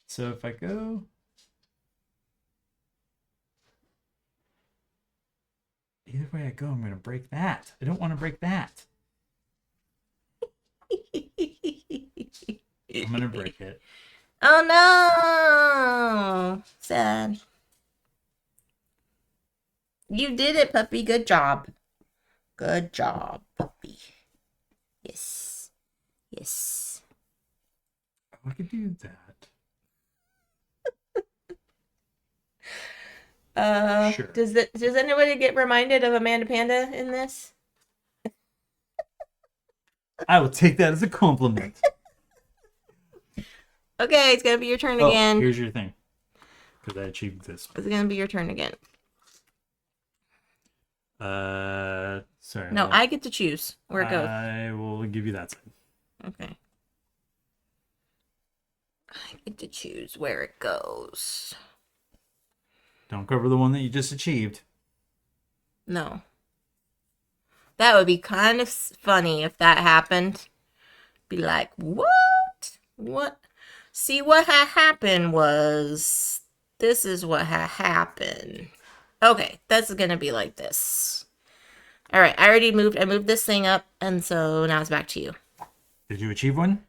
So if I go, either way I go, I'm gonna break that. I don't want to break that. I'm gonna break it. Oh no! Sad. You did it, puppy. Good job. Good job, puppy. Yes. Yes. I could do that. Sure. Does anybody get reminded of Amanda Panda in this? I will take that as a compliment. Okay, it's gonna be your turn again. Here's your thing. Because I achieved this. It's gonna be your turn again. Sorry. No, I get to choose where it goes. I will give you that side. Okay. I get to choose where it goes. Don't cover the one that you just achieved. No. That would be kind of funny if that happened. Be like, what? What? See, what had happened was, this is what had happened. Okay, that's gonna be like this. All right, I moved this thing up, and so now it's back to you. Did you achieve one?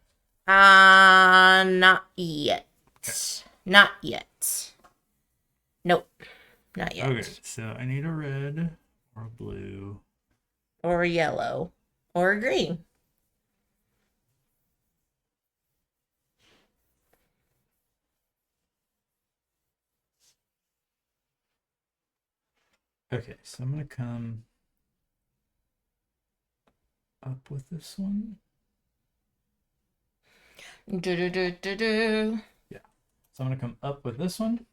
Not yet. Okay. Not yet. Nope, not yet. Okay, so I need a red or a blue. Or a yellow. Or a green. Okay, so I'm going to come up with this one. Do-do-do-do-do. Yeah. So I'm going to come up with this one.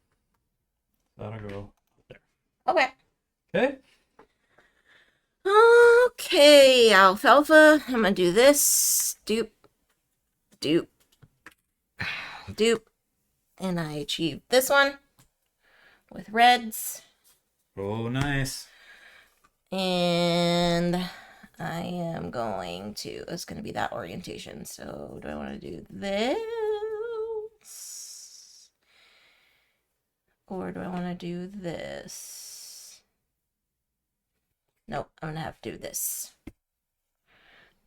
That'll go there. Okay. Okay. Okay, alfalfa. I'm gonna do this. Doop. Doop. Doop. And I achieved this one with reds. Oh, nice. And I am going to, it's going to be that orientation. So do I want to do this? Or do I want to do this? Nope, I'm going to have to do this.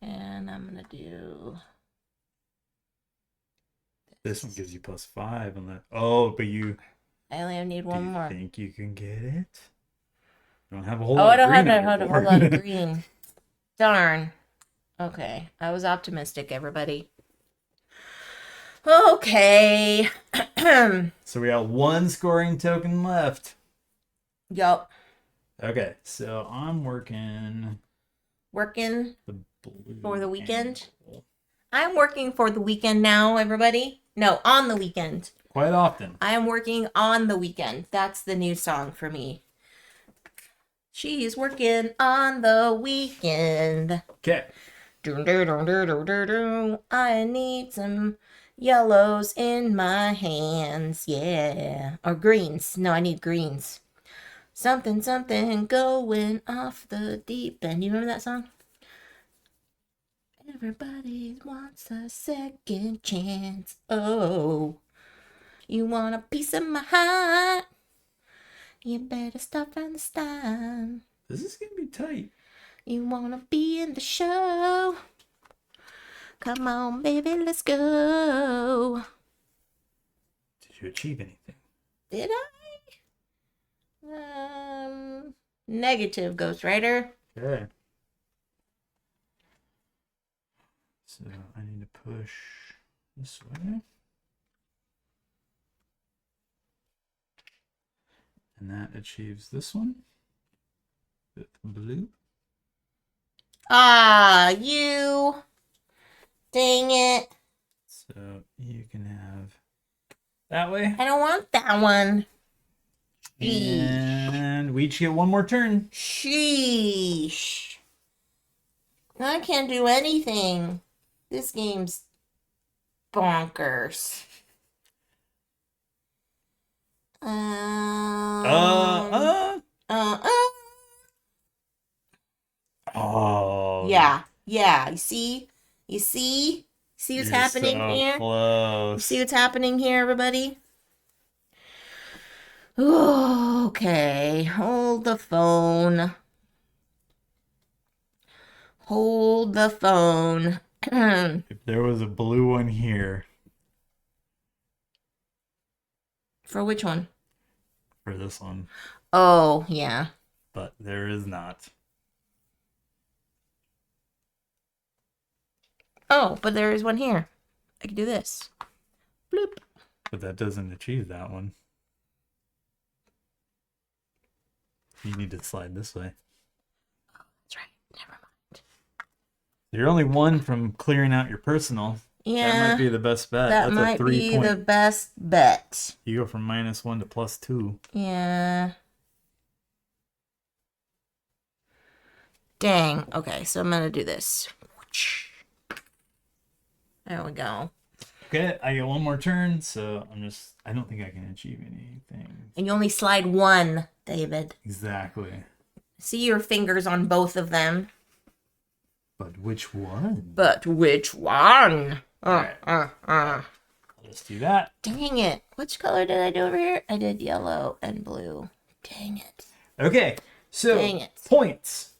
And I'm going to do... This one gives you +5 unless... Oh, but you... I only need one more. Do you think you can get it? You don't have a whole Oh, lot I of don't green have on a your whole lot of board. green. Darn. Okay, I was optimistic, everybody. Okay. So we got one scoring token left. Yup. Okay, so I'm working Working the blue for the weekend. angle. I'm working for the weekend now, everybody. No, on the weekend. Quite often. I am working on the weekend. That's the new song for me. She's working on the weekend. Okay. I need some yellows in my hands. Yeah. Or greens. No, I need greens. Something, something going off the deep end. You remember that song? Everybody wants a second chance. Oh, you want a piece of my heart? You better start from the start. This is going to be tight. You want to be in the show? Come on, baby, let's go. Did you achieve anything? Did I? Negative, Ghost Rider. Okay. So I need to push this way. And that achieves this one with blue. Ah, you. Dang it. So you can have that way. I don't want that one. And we each get one more turn. Sheesh. I can't do anything. This game's bonkers. Oh. Yeah. You see what's happening so here? Close. You see what's happening here, everybody? Okay, hold the phone. Hold the phone. If there was a blue one here. For which one? For this one. Oh, yeah. But there is not. Oh, but there is one here. I can do this. Bloop. But that doesn't achieve that one. You need to slide this way. Oh, that's right. Never mind. You're only one from clearing out your personal. Yeah. That might be the best bet. That That's might a 3 be point. the best bet. You go from -1 to +2. Yeah. Dang. Okay, so I'm gonna do this. There we go. Okay, I get one more turn, so I don't think I can achieve anything. And you only slide one, David. Exactly. See your fingers on both of them. But which one? But which one? Alright. I'll just do that. Dang it. Which color did I do over here? I did yellow and blue. Dang it. Okay, so Dang it. points.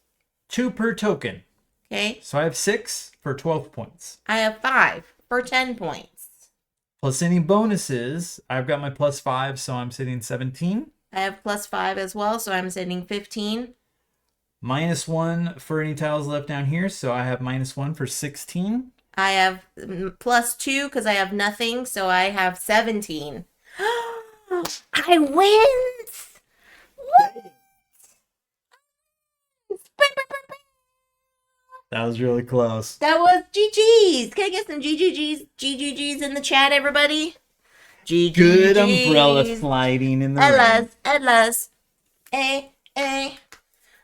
2 per token. Okay. So I have 6 for 12 points. I have 5 for 10 points. Plus any bonuses, I've got my +5, so I'm sitting 17. I have +5 as well, so I'm sitting 15. -1 for any tiles left down here, so I have -1 for 16. I have +2 because I have nothing, so I have 17. I win! What? That was really close. That was GG's. Can I get some GGG's in the chat, everybody? GGG's. Good umbrella sliding in the rain. Ellas.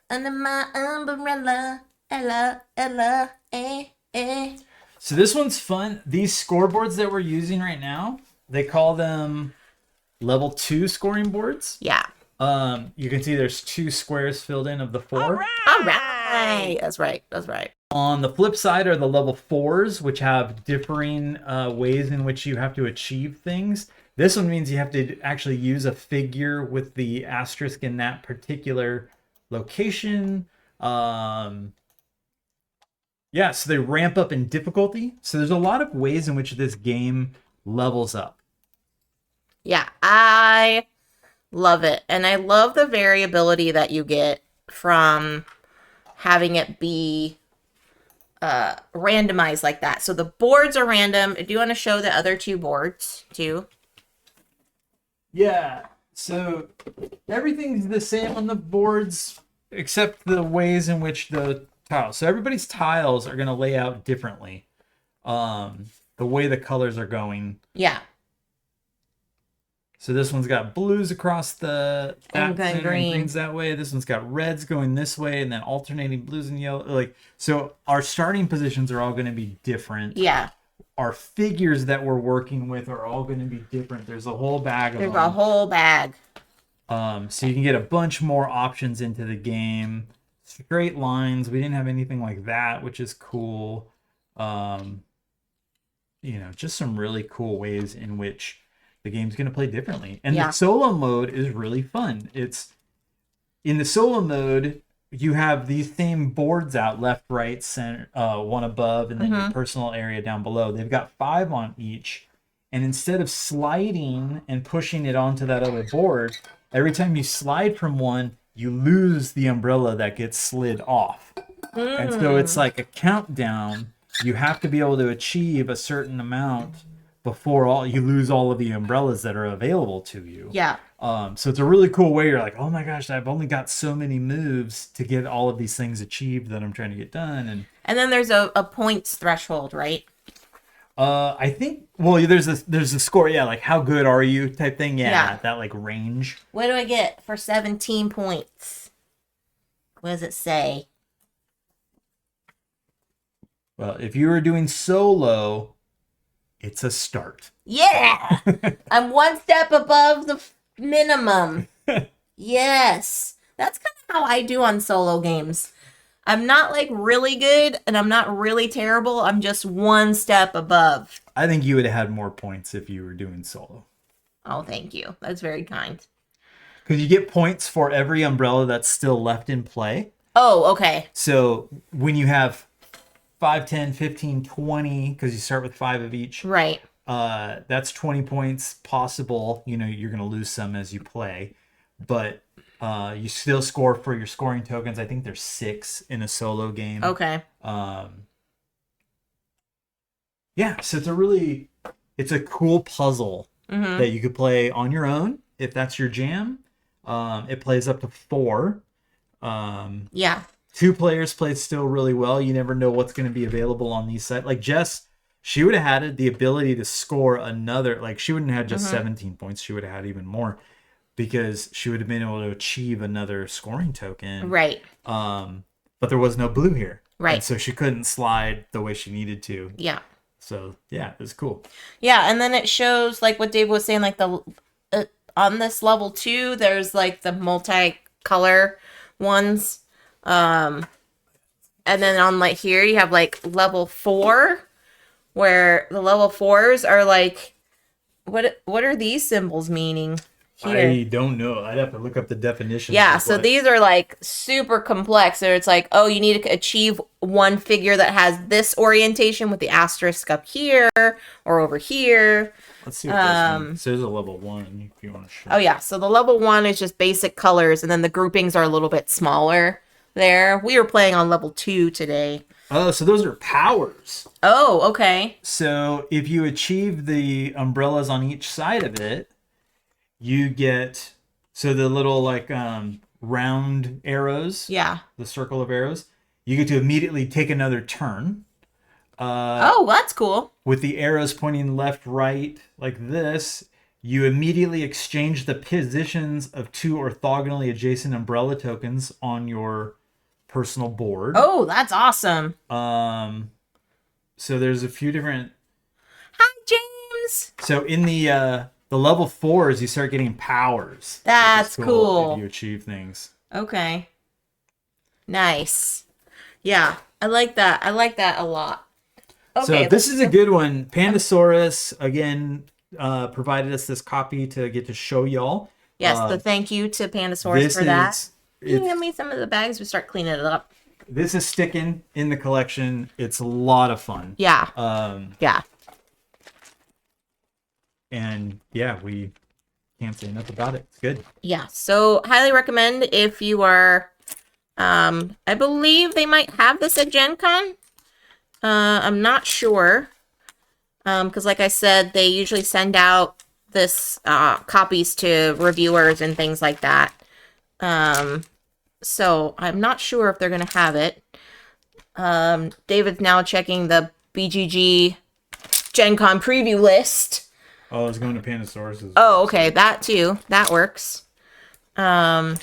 Under my umbrella. Ella. So this one's fun. These scoreboards that we're using right now, they call them level 2 scoring boards. Yeah. You can see there's 2 squares filled in of the 4. All right. That's right. That's right. On the flip side are the level 4s, which have differing ways in which you have to achieve things. This one means you have to actually use a figure with the asterisk in that particular location. Yeah, so they ramp up in difficulty. So there's a lot of ways in which this game levels up. Yeah, I love it. And I love the variability that you get from having it be randomized like that. So the boards are random. Do you want to show the other 2 boards too? Yeah, so everything's the same on the boards except the ways in which the tiles. So everybody's tiles are going to lay out differently. The way the colors are going. Yeah. So this one's got blues across the And and green. greens that way. This one's got reds going this way and then alternating blues and yellow. Like, so our starting positions are all going to be different. Yeah. Our figures that we're working with are all going to be different. There's a whole bag of There's them. a whole bag. So you can get a bunch more options into the game. Straight lines. We didn't have anything like that, which is cool. Just some really cool ways in which the game's going to play differently. And Yeah. the solo mode is really fun. It's in the solo mode, you have these same boards out, left, right, center, one above, and then your personal area down below. They've got 5 on each. And instead of sliding and pushing it onto that other board, every time you slide from one, you lose the umbrella that gets slid off. And so it's like a countdown. You have to be able to achieve a certain amount before you lose all of the umbrellas that are available to you. Yeah. So it's a really cool way. You're like, oh my gosh, I've only got so many moves to get all of these things achieved that I'm trying to get done. And then there's a points threshold, right? I think, well, there's a score, yeah, like how good are you type thing, Yeah. that like range. What do I get for 17 points? What does it say? Well, if you were doing solo, it's a start. Yeah! I'm 1 step above the minimum. Yes. That's kind of how I do on solo games. I'm not like really good and I'm not really terrible. I'm just 1 step above. I think you would have had more points if you were doing solo. Oh, thank you. That's very kind. Because you get points for every umbrella that's still left in play. Oh, okay. So when you have 5, 10, 15, 20, because you start with 5 of each. Right. That's 20 points possible. You're going to lose some as you play. But you still score for your scoring tokens. I think there's 6 in a solo game. Okay. Yeah, so it's a cool puzzle that you could play on your own if that's your jam. It plays up to 4. Yeah. 2 players plays still really well. You never know what's going to be available on these sites. Like Jess, she would have had the ability to score another. Like she wouldn't have just 17 points. She would have had even more because she would have been able to achieve another scoring token. Right. But there was no blue here. Right. And so she couldn't slide the way she needed to. Yeah. So yeah, it was cool. Yeah, and then it shows like what Dave was saying, like the on this level 2, there's like the multicolor ones. And then on like here you have like level 4 where the level 4s are like what are these symbols meaning here? I don't know. I'd have to look up the definition. Yeah, so these are like super complex. So it's like, oh, you need to achieve one figure that has this orientation with the asterisk up here or over here. Let's see what this one. So there's a level 1 if you want to show. Oh yeah, so the level 1 is just basic colors, and then the groupings are a little bit smaller there. We were playing on level 2 today. Oh, so those are powers. Oh, okay. So if you achieve the umbrellas on each side of it, you get the little like round arrows. Yeah. The circle of arrows. You get to immediately take another turn. Oh, that's cool. With the arrows pointing left, right, like this, you immediately exchange the positions of 2 orthogonally adjacent umbrella tokens on your personal board. Oh, that's awesome. So there's a few different. Hi, James. So in the the level 4s, you start getting powers. That's which is cool. if you achieve things. Okay. Nice. Yeah, I like that. I like that a lot. Okay. So this is a good one. Pandasaurus, again, provided us this copy to get to show y'all. Yes, the thank you to Pandasaurus for that. Can you give me some of the bags? We start cleaning it up. This is sticking in the collection. It's a lot of fun. Yeah. Yeah. And yeah, we can't say enough about it. It's good. Yeah. So highly recommend if you are, I believe they might have this at Gen Con. I'm not sure. Because like I said, they usually send out this copies to reviewers and things like that. So I'm not sure if they're going to have it. David's now checking the BGG Gen Con preview list. Oh, it's going to Pandasaurus. Oh, okay. That too. That works. Yeah.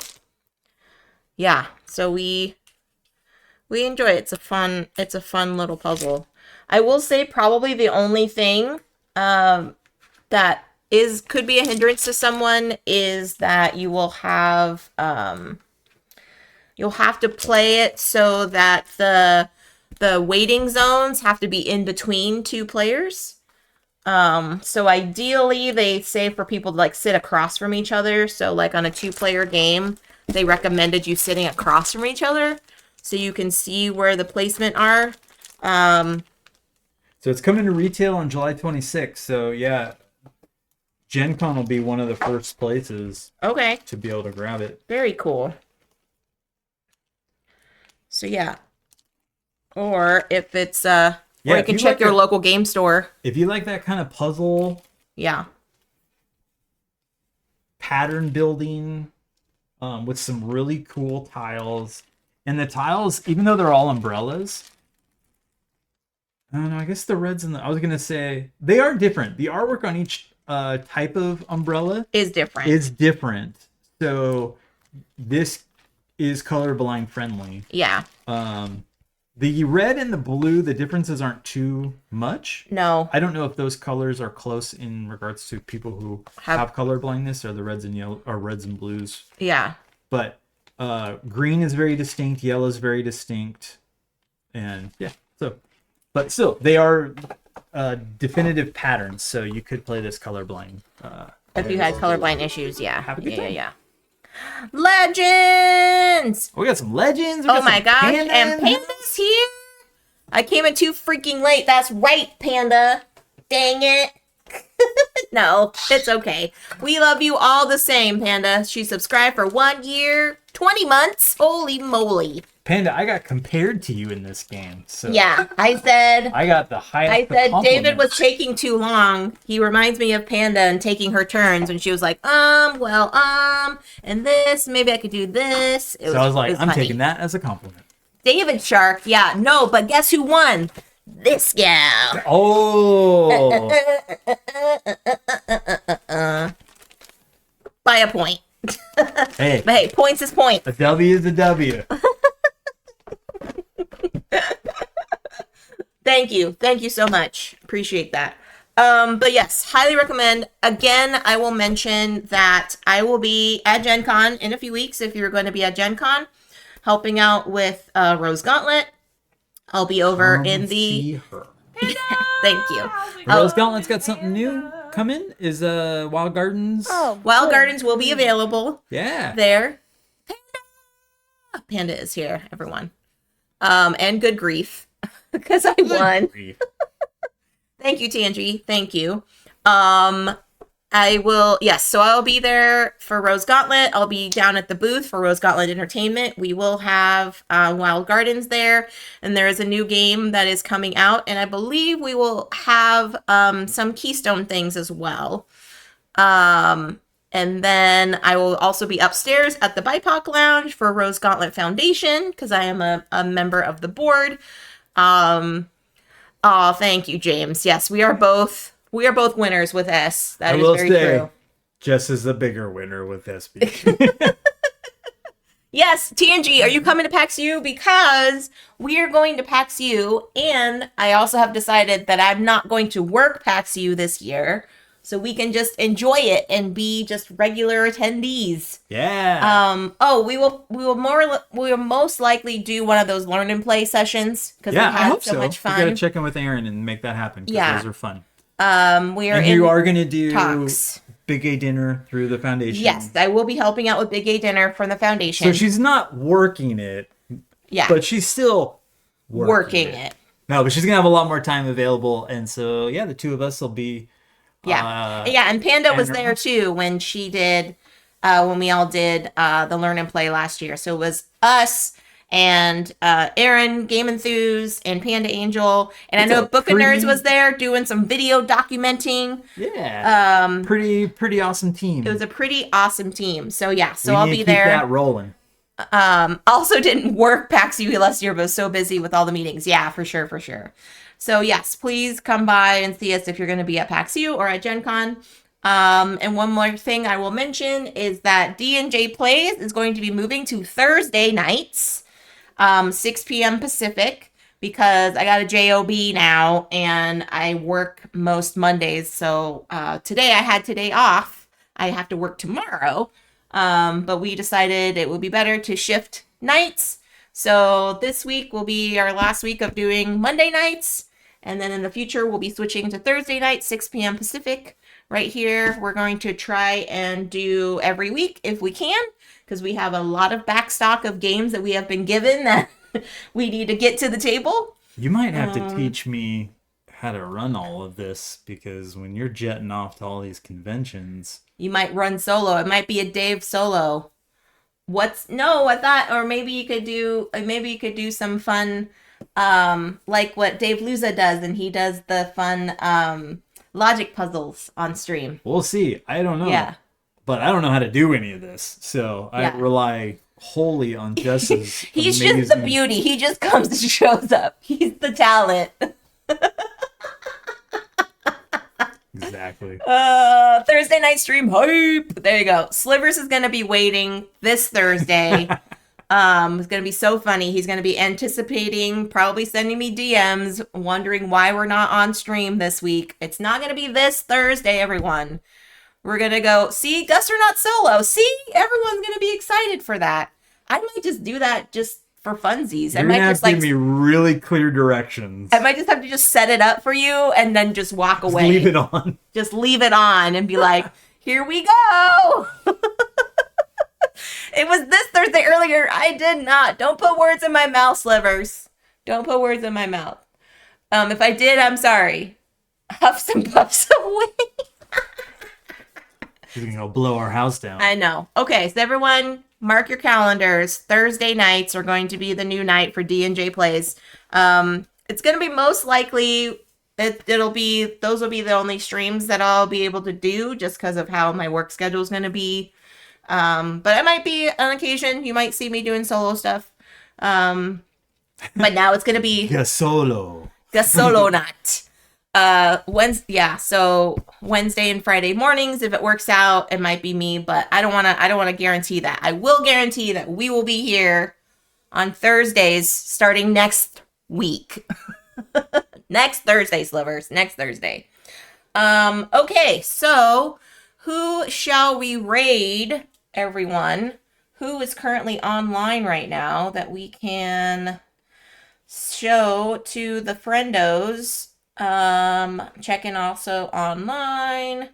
So we enjoy it. It's a fun little puzzle. I will say probably the only thing that could be a hindrance to someone is that you will have you'll have to play it so that the waiting zones have to be in between two players. So ideally they say for people to like sit across from each other. So like on a 2-player game, they recommended you sitting across from each other so you can see where the placement are. So it's coming to retail on July 26th. So yeah, Gen Con will be one of the first places to be able to grab it. Very cool. So yeah. Or if it's or you can check your local game store. If you like that kind of puzzle, pattern building, with some really cool tiles, and the tiles, even though they're all umbrellas, I don't know, I guess the reds and I was gonna say they are different. The artwork on each type of umbrella is different. So this is colorblind friendly. Yeah. The red and the blue, the differences aren't too much. No. I don't know if those colors are close in regards to people who have color blindness, or the reds and yellow or reds and blues. Yeah. But green is very distinct, yellow is very distinct, and yeah. So, but still, they are definitive patterns. So you could play this colorblind. If you had colorblind issues, yeah. Have a good time. Yeah. Legends! We got some legends. Oh my gosh, and Panda's here! I came in too freaking late. That's right, Panda. Dang it. No, it's okay. We love you all the same, Panda. She subscribed for 1 year, 20 months. Holy moly. Panda, I got compared to you in this game. So yeah, I said I got the highest. I said David was taking too long. He reminds me of Panda and taking her turns, and she was like, and this, maybe I could do this. So I was like, I'm taking that as a compliment. David Shark, yeah, no, but guess who won? This gal. Oh. By a point. Hey. But hey, points is points. A W is a W. Thank you so much, appreciate that. But yes, highly recommend. Again, I will mention that I will be at Gen Con in a few weeks. If you're going to be at Gen Con helping out with Rose Gauntlet, I'll be over in the thank you. Rose Gauntlet's got something new coming. Is Wild Gardens? Wild Gardens will be available. Yeah. There. Panda is here, everyone. And good grief. Because I won. Thank you, Tangy. Thank you. I will, yes, so I'll be there for Rose Gauntlet. I'll be down at the booth for Rose Gauntlet Entertainment. We will have Wild Gardens there, and there is a new game that is coming out, and I believe we will have some Keystone things as well. And then I will also be upstairs at the BIPOC Lounge for Rose Gauntlet Foundation, because I am a member of the board. Oh, thank you, James. Yes, we are both winners with S. That is very true. Jess is the bigger winner with SB. Yes, TNG, are you coming to PAX U? Because we are going to PAX U, and I also have decided that I'm not going to work PAX U this year. so we can just enjoy it and be just regular attendees. Yeah. We will most likely do one of those learn and play sessions because we I had hope so much fun. We gotta check in with Aaron and make that happen because those are fun. You are gonna do talks. Big A dinner through the foundation. Yes, I will be helping out with Big A dinner from the foundation. So she's not working it. Yeah. But she's still working it. No, but she's gonna have a lot more time available, and so the two of us will be. And Panda was there too when she did, when we all did the learn and play last year. So it was us and Aaron, Game Enthuse, and Panda Angel, and I know Book of Nerds was there doing some video documenting. Yeah. Pretty awesome team. It was a pretty awesome team. So so I'll be there. Keep that rolling. Also didn't work PAX U last year, but was so busy with all the meetings. Yeah, for sure. So yes, please come by and see us if you're going to be at PAX U or at Gen Con. And one more thing I will mention is that D&J Plays is going to be moving to Thursday nights, 6 p.m. Pacific, because I got a JOB now and I work most Mondays. So today I had today off. I have to work tomorrow. But we decided it would be better to shift nights. So this week will be our last week of doing Monday nights. And then in the future, we'll be switching to Thursday night, 6 p.m. Pacific. Right here, we're going to try and do every week if we can, because we have a lot of backstock of games that we have been given that we need to get to the table. You might have to teach me how to run all of this, because when you're jetting off to all these conventions, you might run solo. It might be a Dave solo. Or maybe you could do some fun, like what Dave Luza does, and he does the fun logic puzzles on stream. We'll see. I don't know. Yeah. But I don't know how to do any of this, so I rely wholly on Jess's. He's just the beauty. He just comes and shows up. He's the talent. Exactly. Thursday night stream hype. There you go. Slivers is gonna be waiting this Thursday. It's gonna be so funny. He's gonna be anticipating, probably sending me DMs, wondering why we're not on stream this week. It's not gonna be this Thursday, everyone. We're gonna go see Gus or Not Solo. See, everyone's gonna be excited for that. I might just do that just for funsies. You're gonna have to give me really clear directions. I might just have to just set it up for you and then just walk away. Leave it on. Just leave it on and be like, here we go. It was this Thursday earlier. I did not. Don't put words in my mouth, Slivers. Don't put words in my mouth. If I did, I'm sorry. Huffs and puffs away. You're gonna go blow our house down. I know. Okay, so everyone, mark your calendars. Thursday nights are going to be the new night for D&J Plays. It's going to be most likely, those will be the only streams that I'll be able to do just because of how my work schedule is going to be. But I might be on occasion. You might see me doing solo stuff. But now it's going to be the solo night. So Wednesday and Friday mornings, if it works out, it might be me, but I don't want to guarantee that. I will guarantee that we will be here on Thursdays starting next week. Next Thursday, Slivers. Next Thursday. Okay, so who shall we raid, everyone? Who is currently online right now that we can show to the friendos? Checking also online.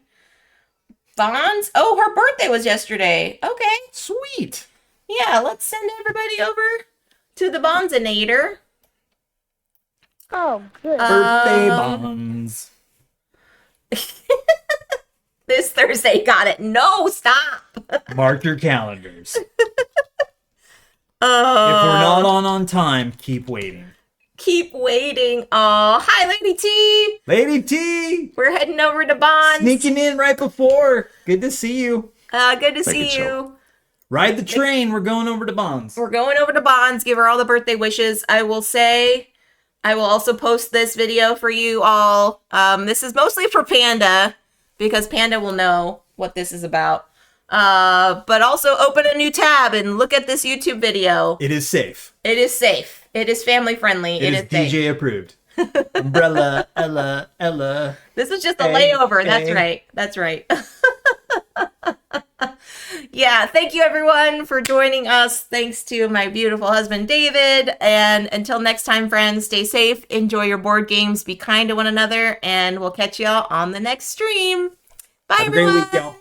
Bonds. Oh, her birthday was yesterday. Okay. Sweet. Yeah, let's send everybody over to the Bonzinator. Oh, good. Birthday bonds. This Thursday, got it. No, stop. Mark your calendars. If we're not on time, keep waiting. Keep waiting. Oh, hi, Lady T. Lady T. We're heading over to Bonds. Sneaking in right before. Good to see you. Good to see you. Ride the train. We're going over to Bonds. We're going over to Bonds. Give her all the birthday wishes. I will also post this video for you all. This is mostly for Panda, because Panda will know what this is about. But also open a new tab and look at this YouTube video. It is safe. It is safe. It is family friendly. It is DJ safe. approved. Umbrella, Ella. This is just a Hey, layover. That's hey. right. That's right. Yeah, thank you everyone for joining us. Thanks to my beautiful husband David. And until next time, friends, stay safe, enjoy your board games, be kind to one another, and we'll catch y'all on the next stream. Bye, Have a great everyone. week, y'all.